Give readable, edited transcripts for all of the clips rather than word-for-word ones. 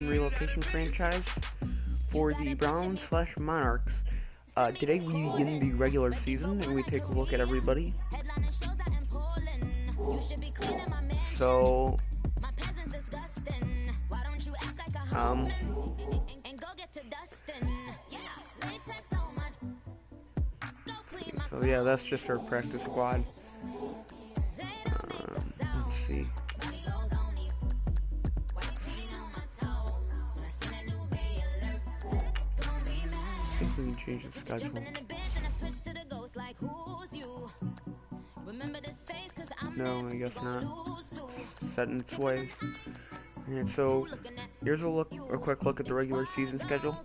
Relocation franchise for the Browns/Monarchs. Today we begin the regular season and we take a look at everybody. So, um, so yeah, that's just our practice squad. Let's see. See if we can change the schedule. No, I guess not. Set in its ways. And so, here's a quick look at the regular season schedule.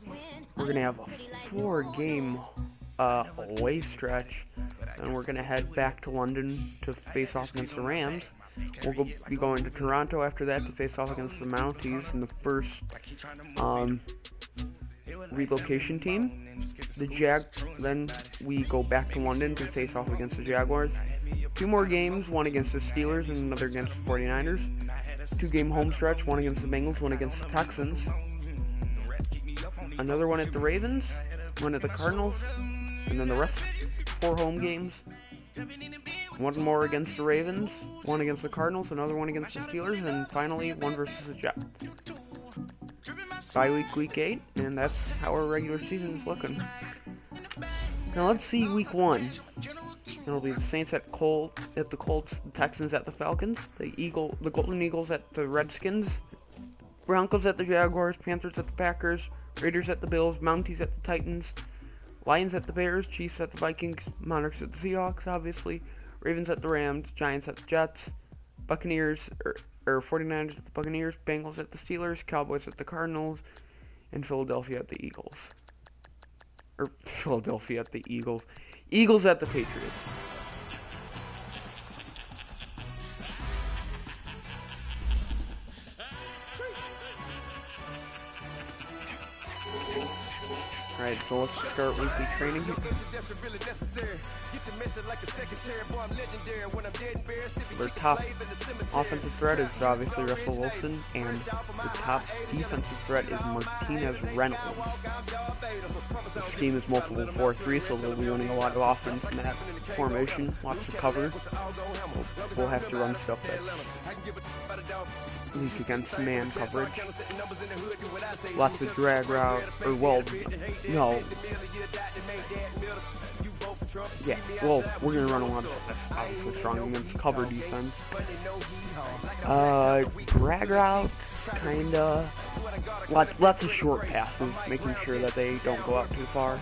We're gonna have a 4-game away stretch, and we're gonna head back to London to face off against the Rams. We'll be going to Toronto after that to face off against the Mounties in the first relocation team. Then we go back to London to face off against the Jaguars. 2 more games, one against the Steelers and another against the 49ers. 2-game home stretch, one against the Bengals, one against the Texans. Another one at the Ravens, one at the Cardinals, and then the rest 4 home games. One more against the Ravens, one against the Cardinals, another one against the Steelers, and finally one versus the Jets. Bye week, week 8, and that's how our regular season is looking. Now let's see week 1. It'll be the Saints at the Colts, the Texans at the Falcons, the Golden Eagles at the Redskins, Broncos at the Jaguars, Panthers at the Packers, Raiders at the Bills, Mounties at the Titans, Lions at the Bears, Chiefs at the Vikings, Monarchs at the Seahawks, obviously, Ravens at the Rams, Giants at the Jets, Buccaneers, or 49ers at the Buccaneers, Bengals at the Steelers, Cowboys at the Cardinals, and Philadelphia at the Eagles. Or Philadelphia at the Eagles. Eagles at the Patriots. Alright, so let's start weekly training here. Their top offensive threat is obviously Russell Wilson, and the top defensive threat is Martinez Reynolds. The scheme is multiple 4-3, so they'll be running a lot of offense in that formation, lots of cover. We'll have to run stuff that's weak against man coverage. Lots of drag route, or well, no. Yeah, well, we're gonna run a lot of that's obviously strong against cover defense. Drag route, kinda. Lots of short passes, making sure that they don't go out too far.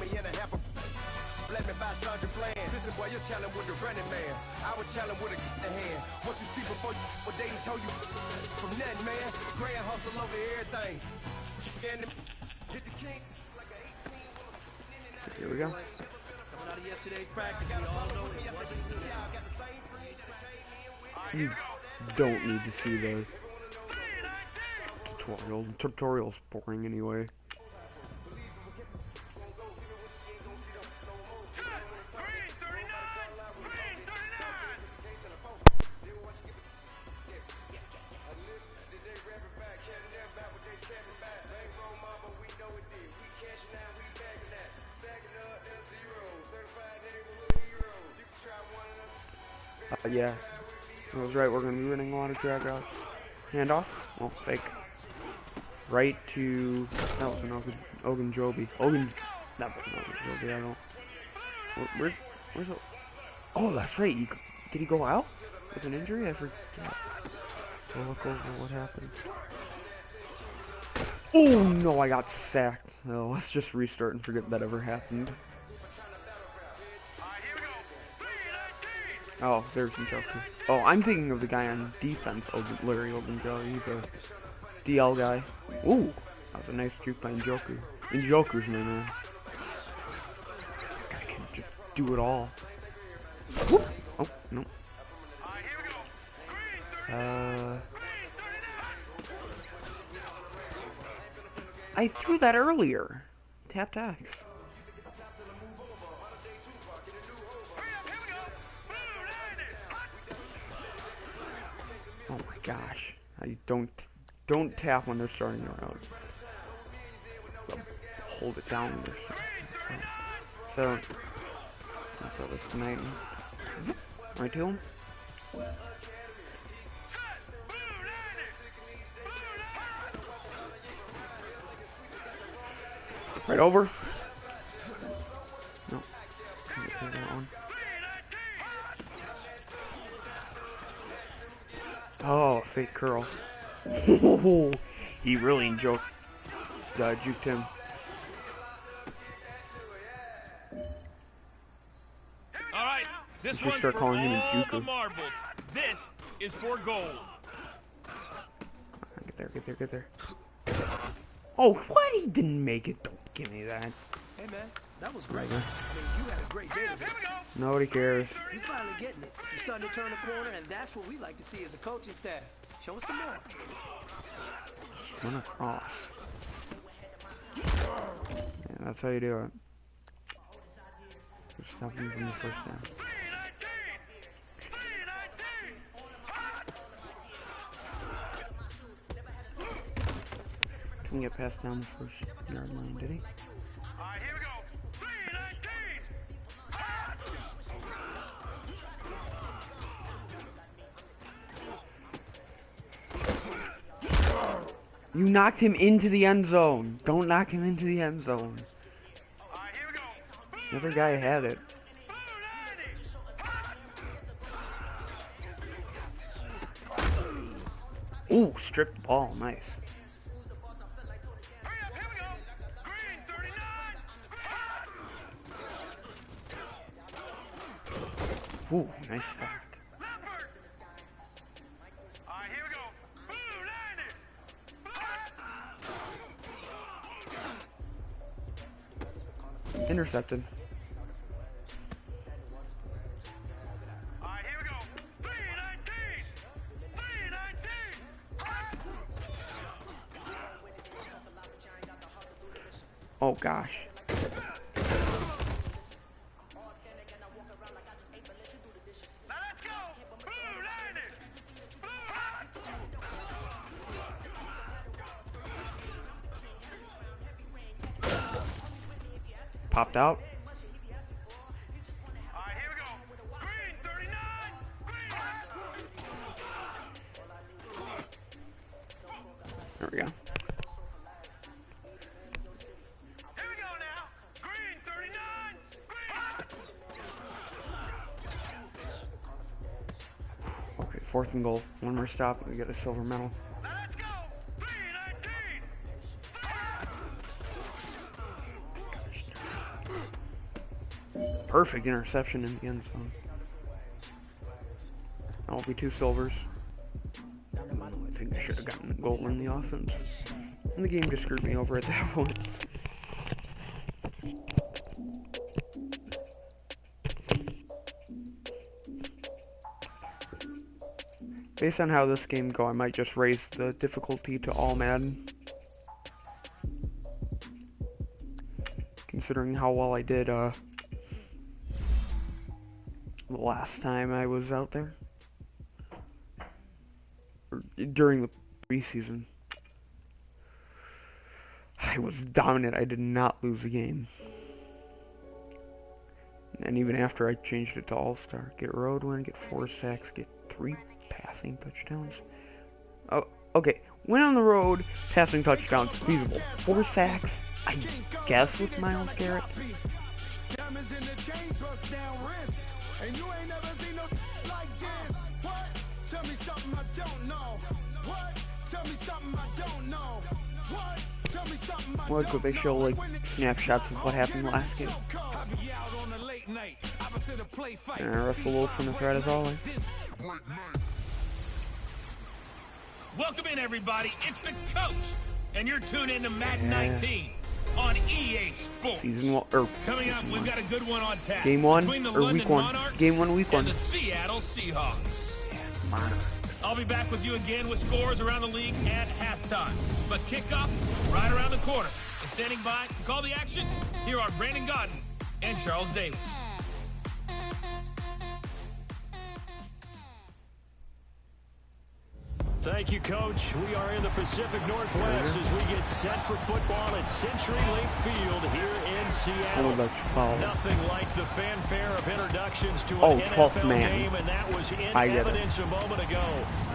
Here we go. You don't need to see the tutorial. The tutorial's boring anyway. Yeah, I was right, we're going to be running a lot of drag routes. Handoff? Well, fake. Right to... That was an Ogunjobi. That was an Ogunjobi, I don't... Where's it? Oh, that's right, did he go out? With an injury? I forget. I'll look over what happened. Oh, no, I got sacked. Oh, let's just restart and forget that ever happened. Oh, there's Njoku. Oh, I'm thinking of the guy on defense, Larry Ogunjobi. He's a DL guy. Ooh, that was a nice juke by Njoku. Njoku's my man. That guy can just do it all. Whoop. Oh, no. I threw that earlier. Tap tax. Oh my gosh. I don't Don't tap when they're starting their route. Hold it down when they're starting. So, that's what was tonight. Right to him. Right over. No. Can't that one. Oh, fake curl. He really juked him. All right, this We one's start for calling him a all juker. the marbles. This is for gold. Get there. Oh, what? He didn't make it. Don't give me that. Hey, man, that was great. I mean, you had a great day today. Nobody cares. You finally getting it. You're starting to turn the corner, and that's what we like to see as a coaching staff. Show us some more. Run across. Yeah, that's how you do it. Just stop him from the first down. Didn't get passed down the first yard line, did he? Alright, here we go. 3-19. You knocked him into the end zone. Don't knock him into the end zone. Alright, here we go. The other guy had it. Ooh, stripped the ball. Nice. Ooh, nice start. Alright, here we go. Intercepted. Alright, here we go. 3-19. Oh gosh. Now let's go. Popped out. Alright, here we go. Green 39. There we go. Here we go now. Green 39. Okay, 4th and goal. One more stop and we get a silver medal. Now let's go. 3-19. Perfect interception in the end zone. That'll be 2 silvers. I think I should have gotten a goal in the offense. And the game just screwed me over at that point. Based on how this game go, I might just raise the difficulty to all Madden. Considering how well I did the last time I was out there. Or during the preseason. I was dominant. I did not lose the game. And even after I changed it to All-Star, get road win, get 4 sacks, get 3 passing touchdowns. Oh, okay. Win on the road, passing touchdowns, feasible. 4 sacks, I guess, with Myles Garrett. And you ain't never seen no like this. What? Tell me something I don't know. What? Tell me something I don't know. What? Tell me something I don't know. What could they show like snapshots of what happened last game? And Russell Wilson is right as always. Welcome in, everybody. It's the coach, and you're tuned in to Madden 19 on EA Sports. Season 1 or Coming up, we've got a good one on tap. Game 1 between the or London week 1. Monarchs Game 1, week 1. and the Seattle Seahawks. Monarchs. I'll be back with you again with scores around the league at halftime. But kickoff right around the corner. And standing by to call the action, here are Brandon Godden and Charles Davis. Thank you, Coach. We are in the Pacific Northwest as we get set for football at CenturyLink Field here in Seattle. Nothing like the fanfare of introductions to an NFL game, and that was in evidence a moment ago.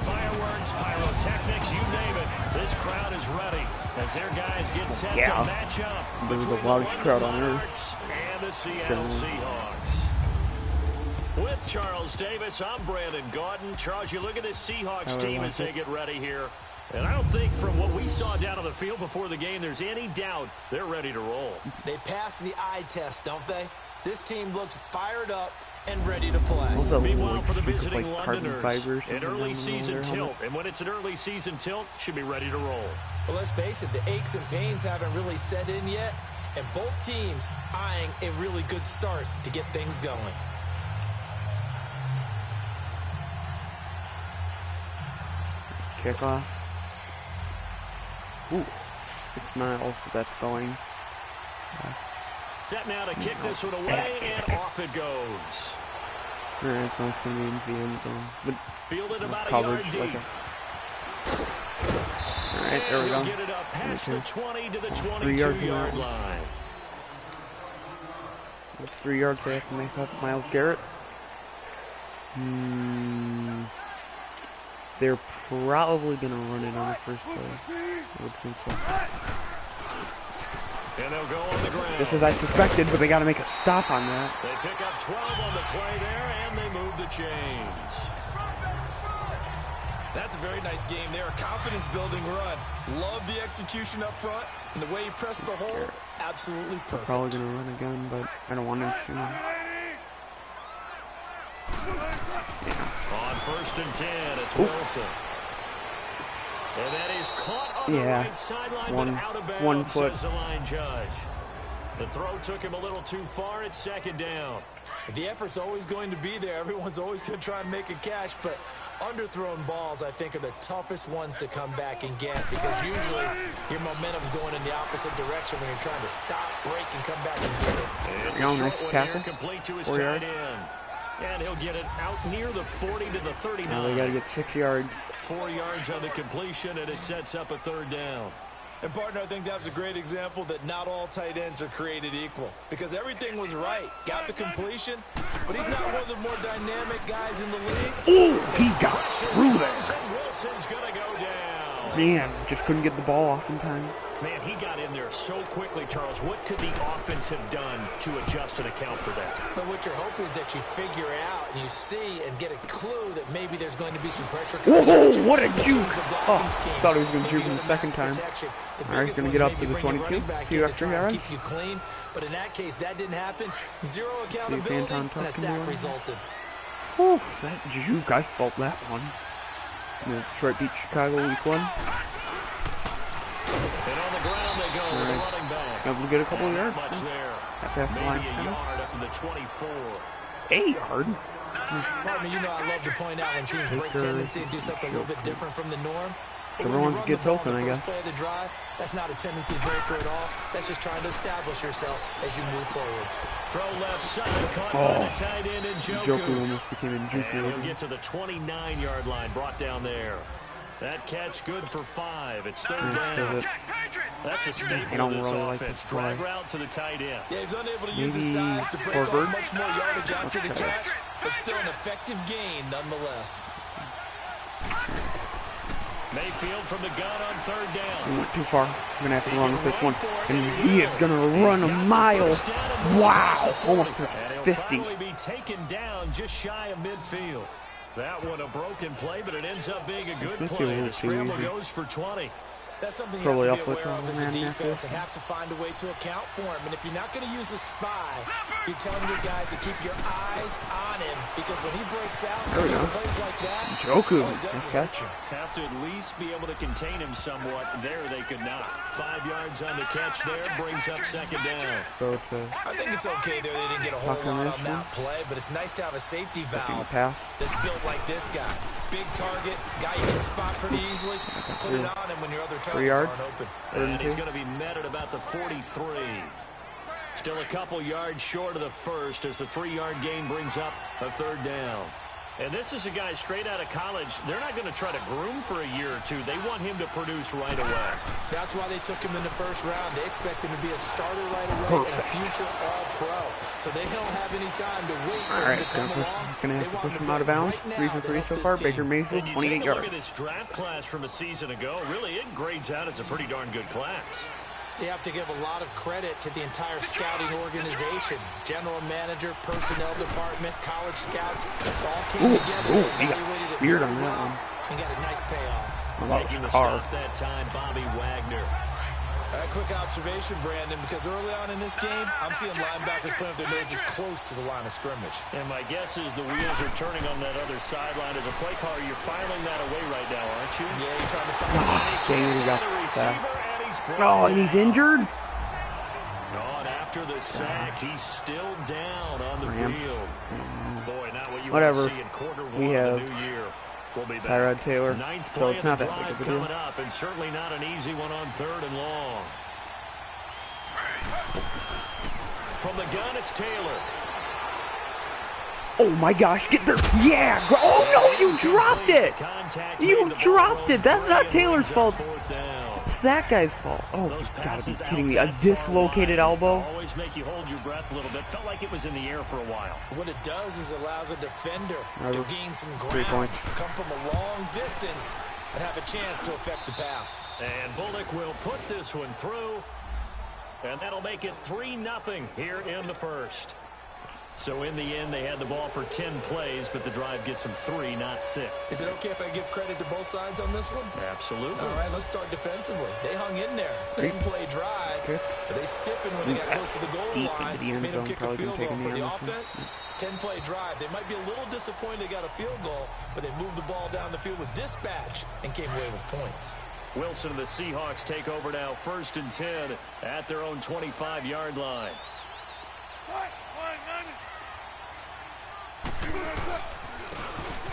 Fireworks, pyrotechnics, you name it. This crowd is ready as their guys get set to match up between the Monarchs and the Seattle Seahawks. With Charles Davis, I'm Brandon Gaudin. Charles, you look at this Seahawks team as they get ready here. And I don't think from what we saw down on the field before the game, there's any doubt they're ready to roll. They passed the eye test, don't they? This team looks fired up and ready to play. Meanwhile, for the visiting Londoners, an early season tilt. And when it's an early season tilt, should be ready to roll. Well, let's face it, the aches and pains haven't really set in yet. And both teams eyeing a really good start to get things going. Kickoff. Ooh, 6 miles, that's going. Set now to kick this one away, and off it goes. Alright, so it's going to be in the end zone. But fielded about coverage, a yard deep. Alright, there we go. Get it up past the 20 to the 22-yard line. That's 3 yards they have to make up. Myles Garrett. They're probably going to run it on the first play. I would think so. And they'll go on the ground. Just as I suspected, but they got to make a stop on that. They pick up 12 on the play there, and they move the chains. That's a very nice game there. A confidence-building run. Love the execution up front, and the way he pressed the hole, absolutely perfect. Probably going to run again, but I don't want him to. On 1st and 10, it's Wilson. And that is caught on the right sideline, but out of bounds, 1 foot. says the line judge. The throw took him a little too far. It's 2nd down. The effort's always going to be there. Everyone's always going to try and make a catch, but underthrown balls, I think, are the toughest ones to come back and get because usually your momentum's going in the opposite direction when you're trying to stop, break, and come back and get it. It's a short one here, complete to his tight end. And he'll get it out near the 40 to the 39. Now they got to get 6 yards. 4 yards on the completion, and it sets up a 3rd down. And, partner, I think that was a great example that not all tight ends are created equal because everything was right. Got the completion, but he's not one of the more dynamic guys in the league. Oh, he got through there. And Wilson's going to go down. Man, just couldn't get the ball off in time. Man, he got in there so quickly, Charles. What could the offense have done to adjust and account for that? But what you're hoping is that you figure out and you see and get a clue that maybe there's going to be some pressure coming. Whoa, what a juke! Oh, thought he was going to juke him the second time. All right, going to get up to the 22. Few extra yards. Keep you clean. But in that case, that didn't happen. Zero accountability, and a sack resulted. Oh, that juke, I felt that one. Detroit beat Chicago week 1. And on the ground they go with the running back. Able to get a couple of yards. Much there. Maybe a yard up to the 24. A yard? Partner, you know I love to point out when teams break tendency and do something a little bit different from the norm. Everyone gets open, I guess. Play of the drive, that's not a tendency breaker at all. That's just trying to establish yourself as you move forward. Throw left side, caught by the tight end and Njoku almost became a juke. And he'll get to the 29-yard line, brought down there. That catch good for 5. It's 3rd down. That's a staple of this offense. Drag route to the tight end. Yeah, he's unable to use his size to break off much more yardage after the catch, but still an effective gain nonetheless. Mayfield from the gun on 3rd down. He went too far. I'm going to have to run with this one. And he is going to run a mile. Wow. Almost to 50. He'll finally be taken down just shy of midfield. That one a broken play, but it ends up being a good play. The scramble goes for 20. That's something you have to be aware of as a defense and have to find a way to account for him. And if you're not going to use a spy, you're telling your guys to keep your eyes on him because when he breaks out, plays like that, Njoku, nice catch. Have to at least be able to contain him somewhat. There they could not. 5 yards on the catch there, brings up 2nd down. I think it's okay there. They didn't get a whole lot on that play, but it's nice to have a safety valve that's built like this guy. Big target, guy you can spot pretty easily. Put it on him when your other 3 yards. Open. And he's going to be met at about the 43. Still a couple yards short of the first as the 3-yard gain brings up a 3rd down. And this is a guy straight out of college. They're not going to try to groom for a year or two. They want him to produce right away. That's why they took him in the first round. They expect him to be a starter right away and a future All-Pro. So they don't have any time to wait for him to come along. Going to have to push him out of bounds. 3 for 3 so far. Baker Mayfield, 28 yards. Look at this draft class from a season ago. Really, it grades out as a pretty darn good class. So you have to give a lot of credit to the entire scouting organization. General manager, personnel department, college scouts, all came together. He got speared on that one. And got a nice payoff. Making the stop that time, Bobby Wagner. A quick observation, Brandon, because early on in this game, I'm seeing linebackers putting up their noses close to the line of scrimmage. And my guess is the wheels are turning on that other sideline. As a play caller, you're filing that away right now, aren't you? Yeah, you're trying to find Dang, he got sacked. Oh, and he's injured? And after the sack, he's still down on the field. Boy, not what you whatever. want to see in quarter one We have of the new year. We'll be back. Tyrod Taylor, Ninth so play it's of not the that big drive of a deal. coming up, and certainly not an easy one on 3rd and long. From the gun, it's Taylor. Oh my gosh, get there. Yeah. Oh no, you dropped it. You dropped it. That's not Taylor's fault. It's that guy's fault. Oh, you gotta be kidding me. A dislocated elbow? Always make you hold your breath a little bit. Felt like it was in the air for a while. What it does is allows a defender to gain some 3 ground, points. come from a long distance, and have a chance to affect the pass. And Bullock will put this one through, and that'll make it 3-0 here in the first. So in the end, they had the ball for 10 plays, but the drive gets them 3, not 6. Is it okay if I give credit to both sides on this one? Absolutely. All right, let's start defensively. They hung in there. 10-play drive, but they stiffened when they got close to the goal line. Made them kick a field goal for the offense. 10-play drive. They might be a little disappointed they got a field goal, but they moved the ball down the field with dispatch and came away with points. Wilson and the Seahawks take over now, 1st and 10 at their own 25-yard line.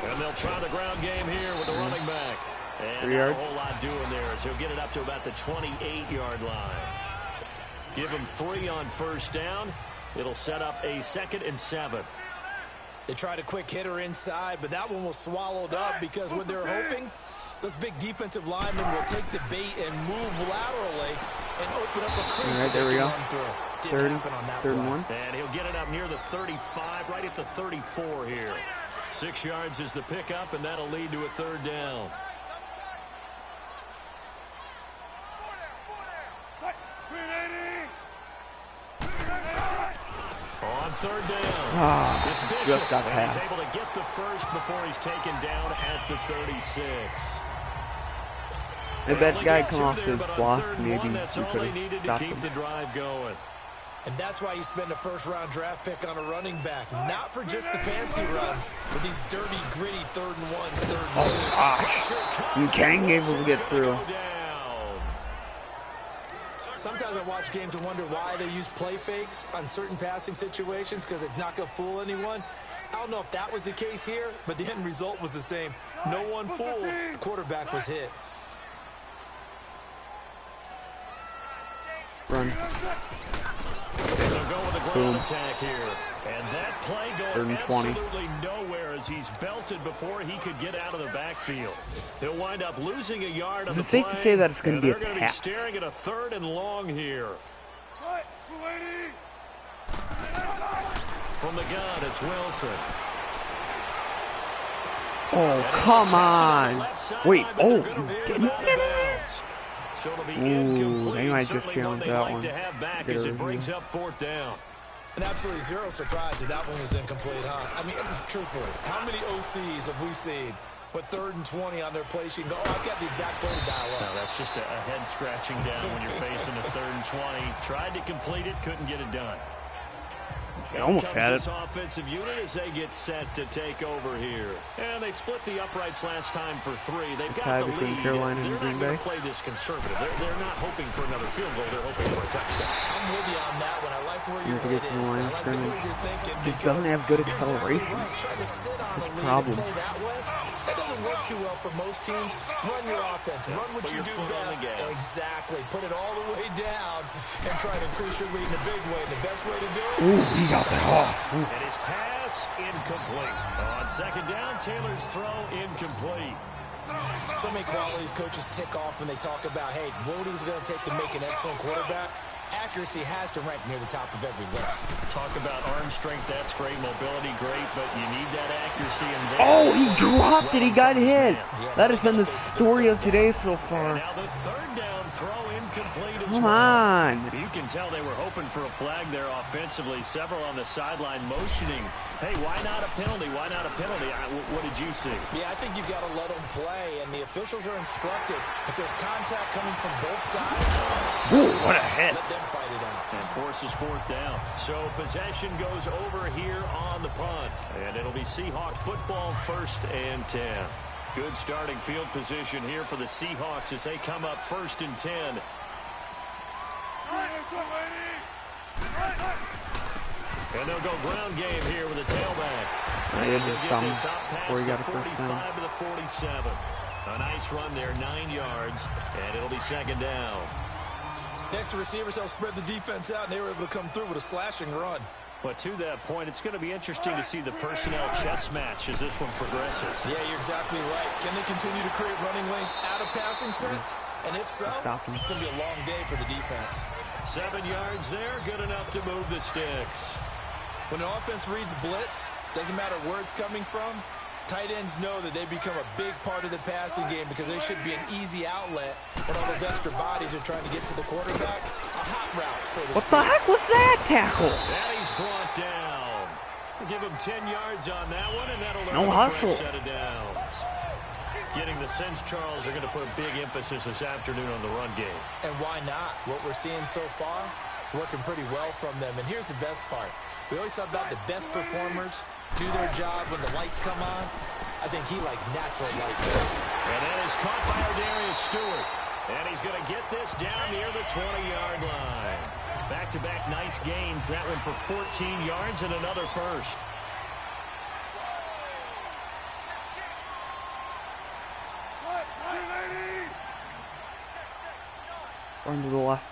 And they'll try the ground game here with the running back. And not a whole lot doing there as he'll get it up to about the 28-yard line. Give him 3 on 1st down. It'll set up a 2nd and 7. They tried a quick hitter inside, but that one was swallowed up because what they're hoping, those big defensive linemen will take the bait and move laterally and open up a crease. All right, there we go. 3rd and 1. And he'll get it up near the 35, right at the 34 here. 6 yards is the pickup, and that'll lead to a 3rd down. On 3rd down, it's Bishop, just got past. He's able to get the first before he's taken down at the 36. If that guy come off his block, maybe we that's all could they have needed to stopped keep him. the drive going. And that's why you spend a 1st-round draft pick on a running back. Not for just the fancy runs, but these dirty, gritty 3rd and 1s, 3rd and 2. Gosh. And Kang able to get through. Sometimes I watch games and wonder why they use play fakes on certain passing situations because it's not going to fool anyone. I don't know if that was the case here, but the end result was the same. No one fooled. The quarterback was hit. Run. They'll go with a ground attack here. And that play going absolutely nowhere as he's belted before he could get out of the backfield. He'll wind up losing a yard on the play. Is it safe to say that it's going to be a pass? They're going to be staring at a 3rd and long here. From the gun, it's Wilson. Oh, come on. Wait, oh, didn't get it? So it'll be incomplete. They might just challenge that one. To have back as it brings up 4th down. And absolutely zero surprise that that one was incomplete, huh? I mean, truthfully, how many OCs have we seen with 3rd and 20 on their play sheet and go, oh, I've got the exact play to dial up? No, that's just a head scratching down when you're facing a 3rd and 20. Tried to complete it, couldn't get it done. They almost had it. This offensive unit as they get set to take over here. And they split the uprights last time for 3. They've got the lead. Carolina and They're not going to play this conservative. They're not hoping for another field goal. They're hoping for a touchdown. I'm with you on that one. I like where your head is. I like the way you're thinking. Just doesn't have good acceleration. Trying to sit on That's a the lead problem. and play that way, that doesn't work too well for most teams. Run your offense. Run what you do best. Exactly. Put it all the way down and try to increase your lead in a big way. The best way to do it. Ooh, he got that off. And his pass incomplete. On second down, Taylor's throw incomplete. So many qualities coaches tick off when they talk about, hey, what is it going to take to make an excellent quarterback? Accuracy has to rank near the top of every list. Talk about arm strength, that's great. Mobility, great, but you need that accuracy in there. Oh, he dropped it. He got hit. That has been the story of today so far. Now the third down throw incomplete as Come well. on. You can tell they were hoping for a flag there offensively. Several on the sideline motioning. Hey, why not a penalty? Why not a penalty? What did you see? Yeah, I think you've got to let them play, and the officials are instructed. If there's contact coming from both sides, Ooh, what a hit. let them fight it out. And forces fourth down. So possession goes over here on the punt. And it'll be Seahawk football, 1st and 10. Good starting field position here for the Seahawks as they come up 1st and 10. And they'll go ground game here with a tailback. I did just come before he got a first down. 45 to the 47. A nice run there, 9 yards, and it'll be 2nd down. Next to receivers, they'll spread the defense out, and they were able to come through with a slashing run. But to that point, it's going to be interesting to see the personnel chess match as this one progresses. Yeah, you're exactly right. Can they continue to create running lanes out of passing sets? And if so, it's going to be a long day for the defense. 7 yards there, good enough to move the sticks. When an offense reads blitz, doesn't matter where it's coming from, tight ends know that they become a big part of the passing game because they should be an easy outlet when all those extra bodies are trying to get to the quarterback. A hot route, so to speak. What the heck was that tackle? And he's brought down. We'll give him 10 yards on that one, and that'll No hustle. set of downs. Getting the sense, Charles, they're going to put a big emphasis this afternoon on the run game. And why not? What we're seeing so far, working pretty well from them. And here's the best part. We always talk about the best performers do their job when the lights come on. I think he likes natural light best. And that is caught by Darius Stewart. And he's going to get this down near the 20-yard line. Back-to-back nice gains. That one for 14 yards and another first. Run to the left.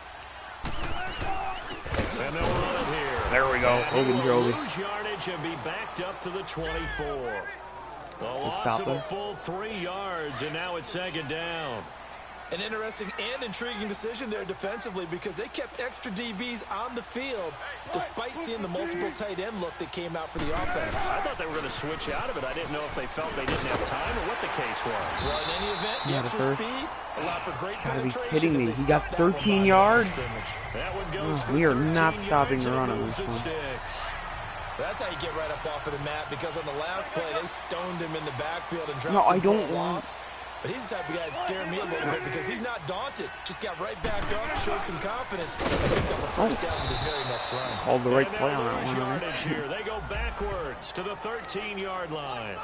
And they'll run it here. There we go. Hogan Joby. Lose yardage and be backed up to the 24. A loss stop of a there. full 3 yards, and now it's 2nd down. An interesting and intriguing decision there defensively because they kept extra DBs on the field despite seeing the multiple tight end look that came out for the offense. I thought they were going to switch out of it. I didn't know if they felt they didn't have time or what the case was. Well, in any event, the extra speed allowed for great Gotta be penetration. kidding me. He got 13 yards. That one goes for We are 13 not stopping yards the run and on moves this the one. sticks. That's how you get right up off of the mat because on the last play, they stoned him in the backfield and dropped No, I him for a don't want. loss. But he's the type of guy that scared me a little bit because he's not daunted. Just got right back up, showed some confidence, and picked up a first down with his very next run. Called the right And play on they'll that lose one. yardage here. They go backwards to the 13-yard line.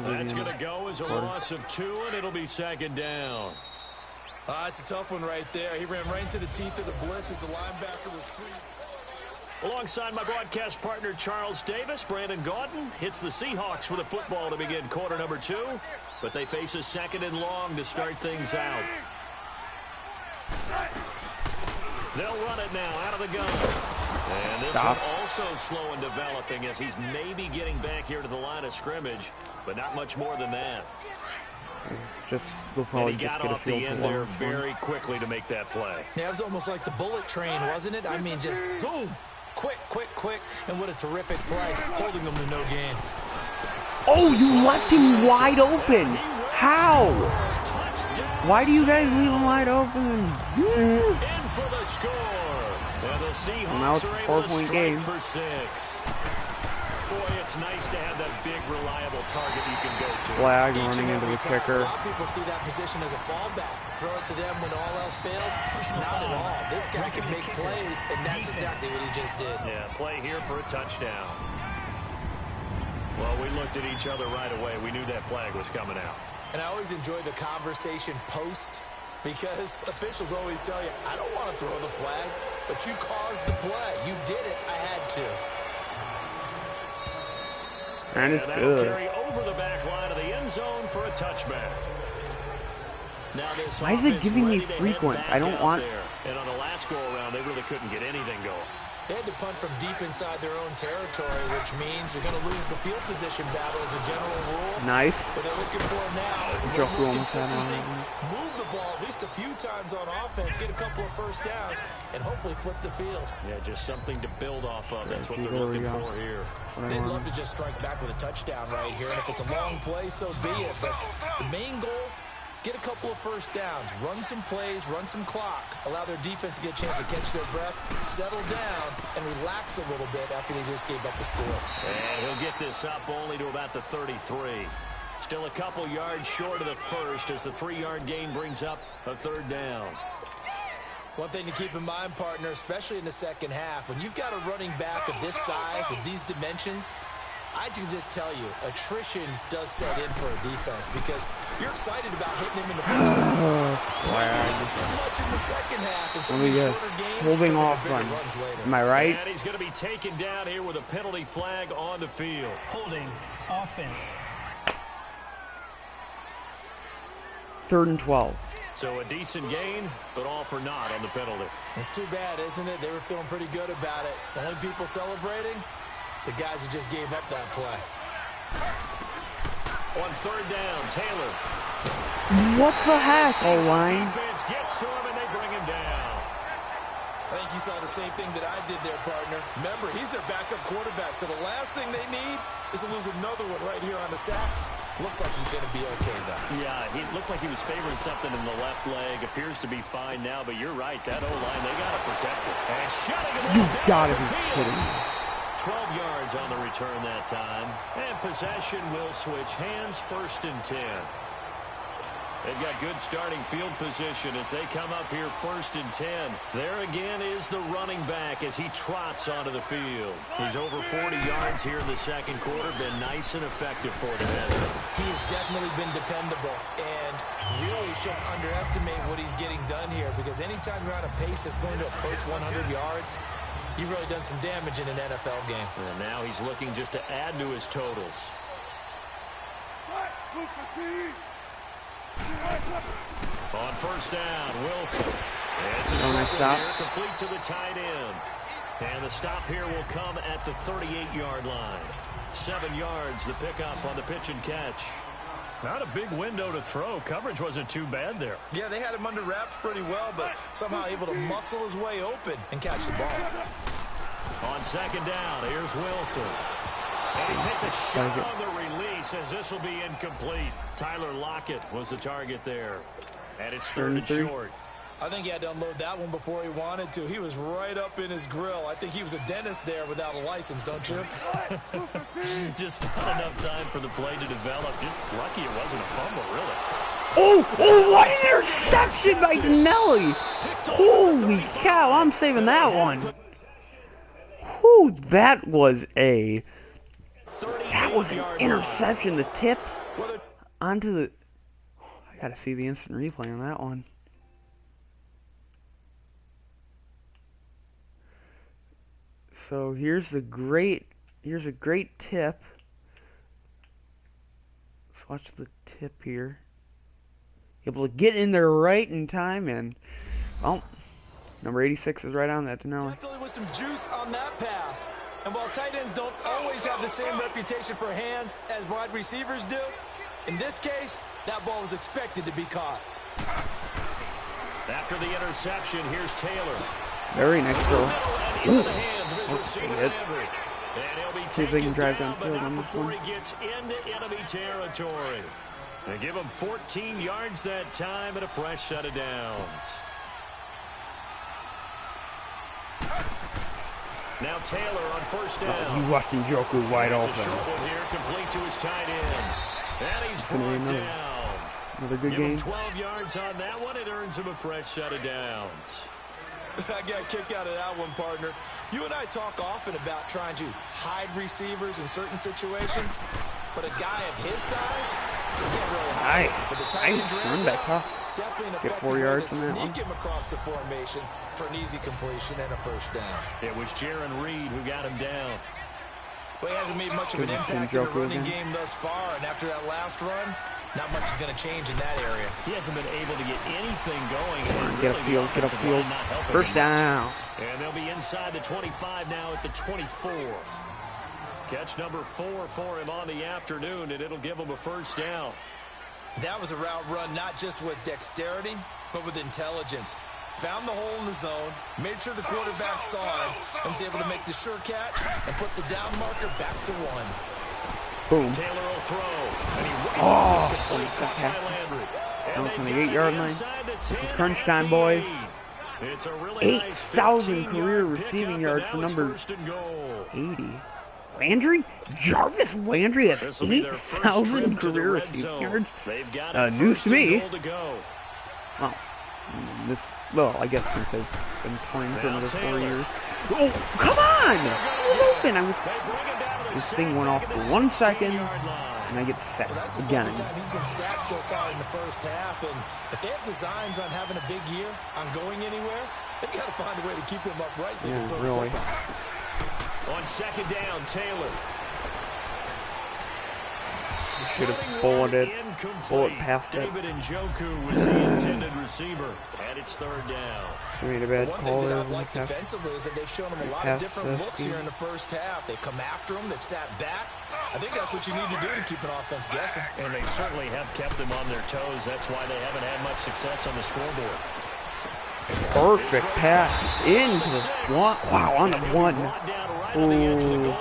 That's going to go as a loss of 2, and it'll be 2nd down. It's a tough one right there. He ran right into the teeth of the blitz as the linebacker was free. Alongside my broadcast partner, Charles Davis, Brandon Gaudin hits the Seahawks with a football to begin quarter number 2, but they face a 2nd and long to start things out. They'll run it now out of the gun. And this one also slow in developing as he's maybe getting back here to the line of scrimmage, but not much more than that. They'll probably And he just got get a off the field end goal. there very quickly to make that play. Yeah, it was almost like the bullet train, wasn't it? I mean, just zoom. Quick, quick, quick. And what a terrific play, holding them to no gain. Oh, you left him wide open. How? Why do you guys leave him wide open? In for the score. And the Seahawks Now it's a are able to 4-point strike game. for 6. Boy, it's nice to have that big, reliable target you can go to. Flag Each running and into every the time. kicker. A lot of people see that position as a fallback. Throw it to them when all else fails. Not at all. This guy can make plays, and that's exactly what he just did. Yeah, play here for a touchdown. Well, we looked at each other right away. We knew that flag was coming out. And I always enjoy the conversation post because officials always tell you, I don't want to throw the flag, but you caused the play. You did it. I had to. And it's that'll good. carry over the back line of the end zone for a touchback. Now this Why is it offense giving me ready to head frequent? back I don't out want there. And on the last go-around, they really couldn't get anything going. They had to punt from deep inside their own territory, which means you're going to lose the field position battle as a general rule. Nice. What they're looking for now is a little more consistency. Move the ball at least a few times on offense, get a couple of first downs, and hopefully flip the field. Yeah, just something to build off of. That's what they're looking for here. They'd love to just strike back with a touchdown right here, and if it's a long play, so be it. But the main goal, get a couple of first downs, run some plays, run some clock, allow their defense to get a chance to catch their breath, settle down, and relax a little bit after they just gave up a score. And he'll get this up only to about the 33. Still a couple yards short of the first as the 3-yard gain brings up a third down. One thing to keep in mind, partner, especially in the second half, when you've got a running back of this size, of these dimensions, I can just tell you, attrition does set in for a defense because you're excited about hitting him in the first half. Not so much in the second half. And some of these shorter games, holding off run. Am I right? And he's going to be taken down here with a penalty flag on the field. Holding offense. 3rd and 12. So a decent gain, but all for naught on the penalty. It's too bad, isn't it? They were feeling pretty good about it. The only people celebrating, the guys who just gave up that play. On 3rd down, Taylor. What the heck? O-line. Defense gets to him and they bring him down. I think you saw the same thing that I did there, partner. Remember, he's their backup quarterback, so the last thing they need is to lose another one right here on the sack. Looks like he's going to be okay, though. Yeah, he looked like he was favoring something in the left leg. Appears to be fine now, but you're right. That O-line, they got to protect it. And shutting him You down gotta the be field. kidding me. 12 yards on the return that time. And possession will switch hands, 1st and 10. They've got good starting field position as they come up here 1st and 10. There again is the running back as he trots onto the field. He's over 40 yards here in the second quarter. Been nice and effective for them. He has definitely been dependable, and really shouldn't underestimate what he's getting done here because anytime you're on a pace that's going to approach 100 yards, you've really done some damage in an NFL game. And now he's looking just to add to his totals. On 1st down, Wilson. It's a short stop. here, complete to the tight end. And the stop here will come at the 38-yard line. 7 yards, the pickup on the pitch and catch. Not a big window to throw. Coverage wasn't too bad there. Yeah, they had him under wraps pretty well, but somehow able to muscle his way open and catch the ball. On 2nd down, here's Wilson. And he takes a shot on the release as this will be incomplete. Tyler Lockett was the target there. And it's 3rd and short. I think he had to unload that one before he wanted to. He was right up in his grill. I think he was a dentist there without a license, don't you? Just not enough time for the play to develop. Just lucky it wasn't a fumble, really. Oh, what an interception by Nelly. Holy cow, I'm saving that one. Whew, that was an interception. The tip onto the... I gotta see the instant replay on that one. So here's a great tip. Let's watch the tip here. Able to get in there right in time, and well, number 86 is right on that to Nelly. Definitely with some juice on that pass. And while tight ends don't always have the same reputation for hands as wide receivers do, in this case, that ball was expected to be caught. After the interception, here's Taylor. Very nice throw. Into the hands of his receiver, hit. Henry. And he'll be See if they can drive down, downfield on this before one. he gets into enemy territory. They give him 14 yards that time and a fresh set of downs. Now Taylor on 1st down. You watched Njoku wide It's open. a short one here, complete to his tight end. And he's brought down. Another good Give game. him 12 yards on that one. It earns him a fresh set of downs. I got a kick out of that one, partner. You and I talk often about trying to hide receivers in certain situations, but a guy of his size, you can't really hide him. But the tight end Run back, huh? definitely an Get effective 4 way yards to from that sneak one. him across the formation for an easy completion and a 1st down. It was Jaron Reed who got him down. Well, he hasn't made much of an Good impact in the Njoku running again. game thus far, and after that last run, not much is going to change in that area. He hasn't been able to get anything going. Get upfield, get upfield. First down. And they'll be inside the 25 now at the 24. Catch number 4 for him on the afternoon, and it'll give him a first down. That was a route run not just with dexterity, but with intelligence. Found the hole in the zone, made sure the quarterback saw it, and was able to make the sure catch and put the down marker back to 1. Boom. Taylor will throw. And he on the 8-yard line. This is crunch time, boys. 8,000 career receiving yards for number 80. Landry? Jarvis Landry has 8,000 career receiving yards? News to me. Well, I guess since I've been playing for another 4 years. Oh, come on! It was open. This thing went off for 1 second, and I get sacked again. He's been sacked so far in the first half, and if they have designs on having a big year, on going anywhere, they've got to find a way to keep him upright so he can throw the football. On second down, Taylor. Should have bullet past it. David Njoku was the intended receiver, and it's third down. Made a bad call there. One thing that I've liked defensively is that they've shown him a lot of different looks here in the first half. They come after him, they've sat back. I think that's what you need to do to keep an offense guessing. And they certainly have kept them on their toes. That's why they haven't had much success on the scoreboard. Perfect pass into the one. Wow, on the 1. Ooh,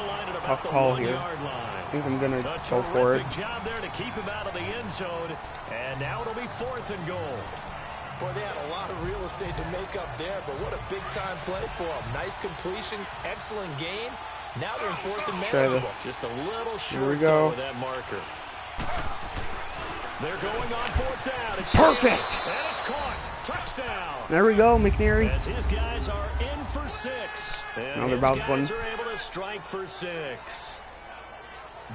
tough call here. I think I'm gonna go for it. Job there to keep him out of the end zone, and now it'll be 4th and goal. Boy, they had a lot of real estate to make up there, but what a big-time play for them. Nice completion, excellent game. Now they're in 4th and manageable. Just a little short with that marker. They're going on 4th down. It's perfect. And it's caught. Touchdown. There we go, McNary. As his guys are in for 6. And his guys are able to strike for 6.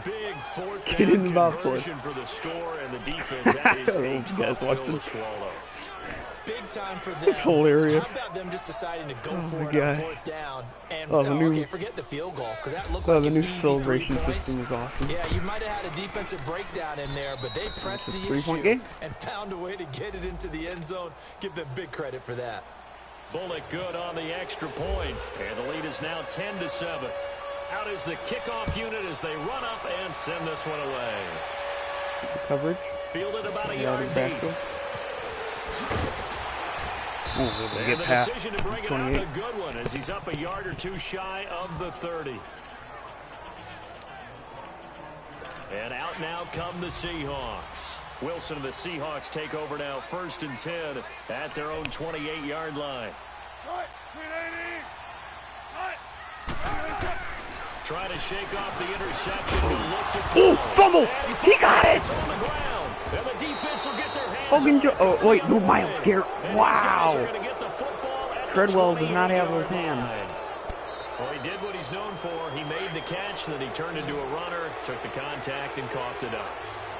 Big 4th down conversion for the score, and the defense, that is a tough pill to swallow. Big time for them. It's hilarious. How about them just deciding to go for it on 4th down? And forget the field goal, because that looked like the an new easy celebration 3 points. system is awesome. Yeah, you might have had a defensive breakdown in there, but they pressed the issue game? and found a way to get it into the end zone. Give them big credit for that. Bullock good on the extra point, and the lead is now 10-7. Out is the kickoff unit as they run up and send this one away. Coverage. Fielded about a yard deep. And the decision to bring it out, a good one, as he's up a yard or 2 shy of the 30. And out now come the Seahawks. Wilson and the Seahawks take over now, 1st and 10 at their own 28-yard line. Trying to shake off the interception. Oh, fumble! He got it! It's on the ground. And the defense will get their hands oh, wait, no, Miles Garrett. Wow! Treadwell does not have those hands. Well, he did what he's known for. He made the catch, then he turned into a runner, took the contact, and coughed it up.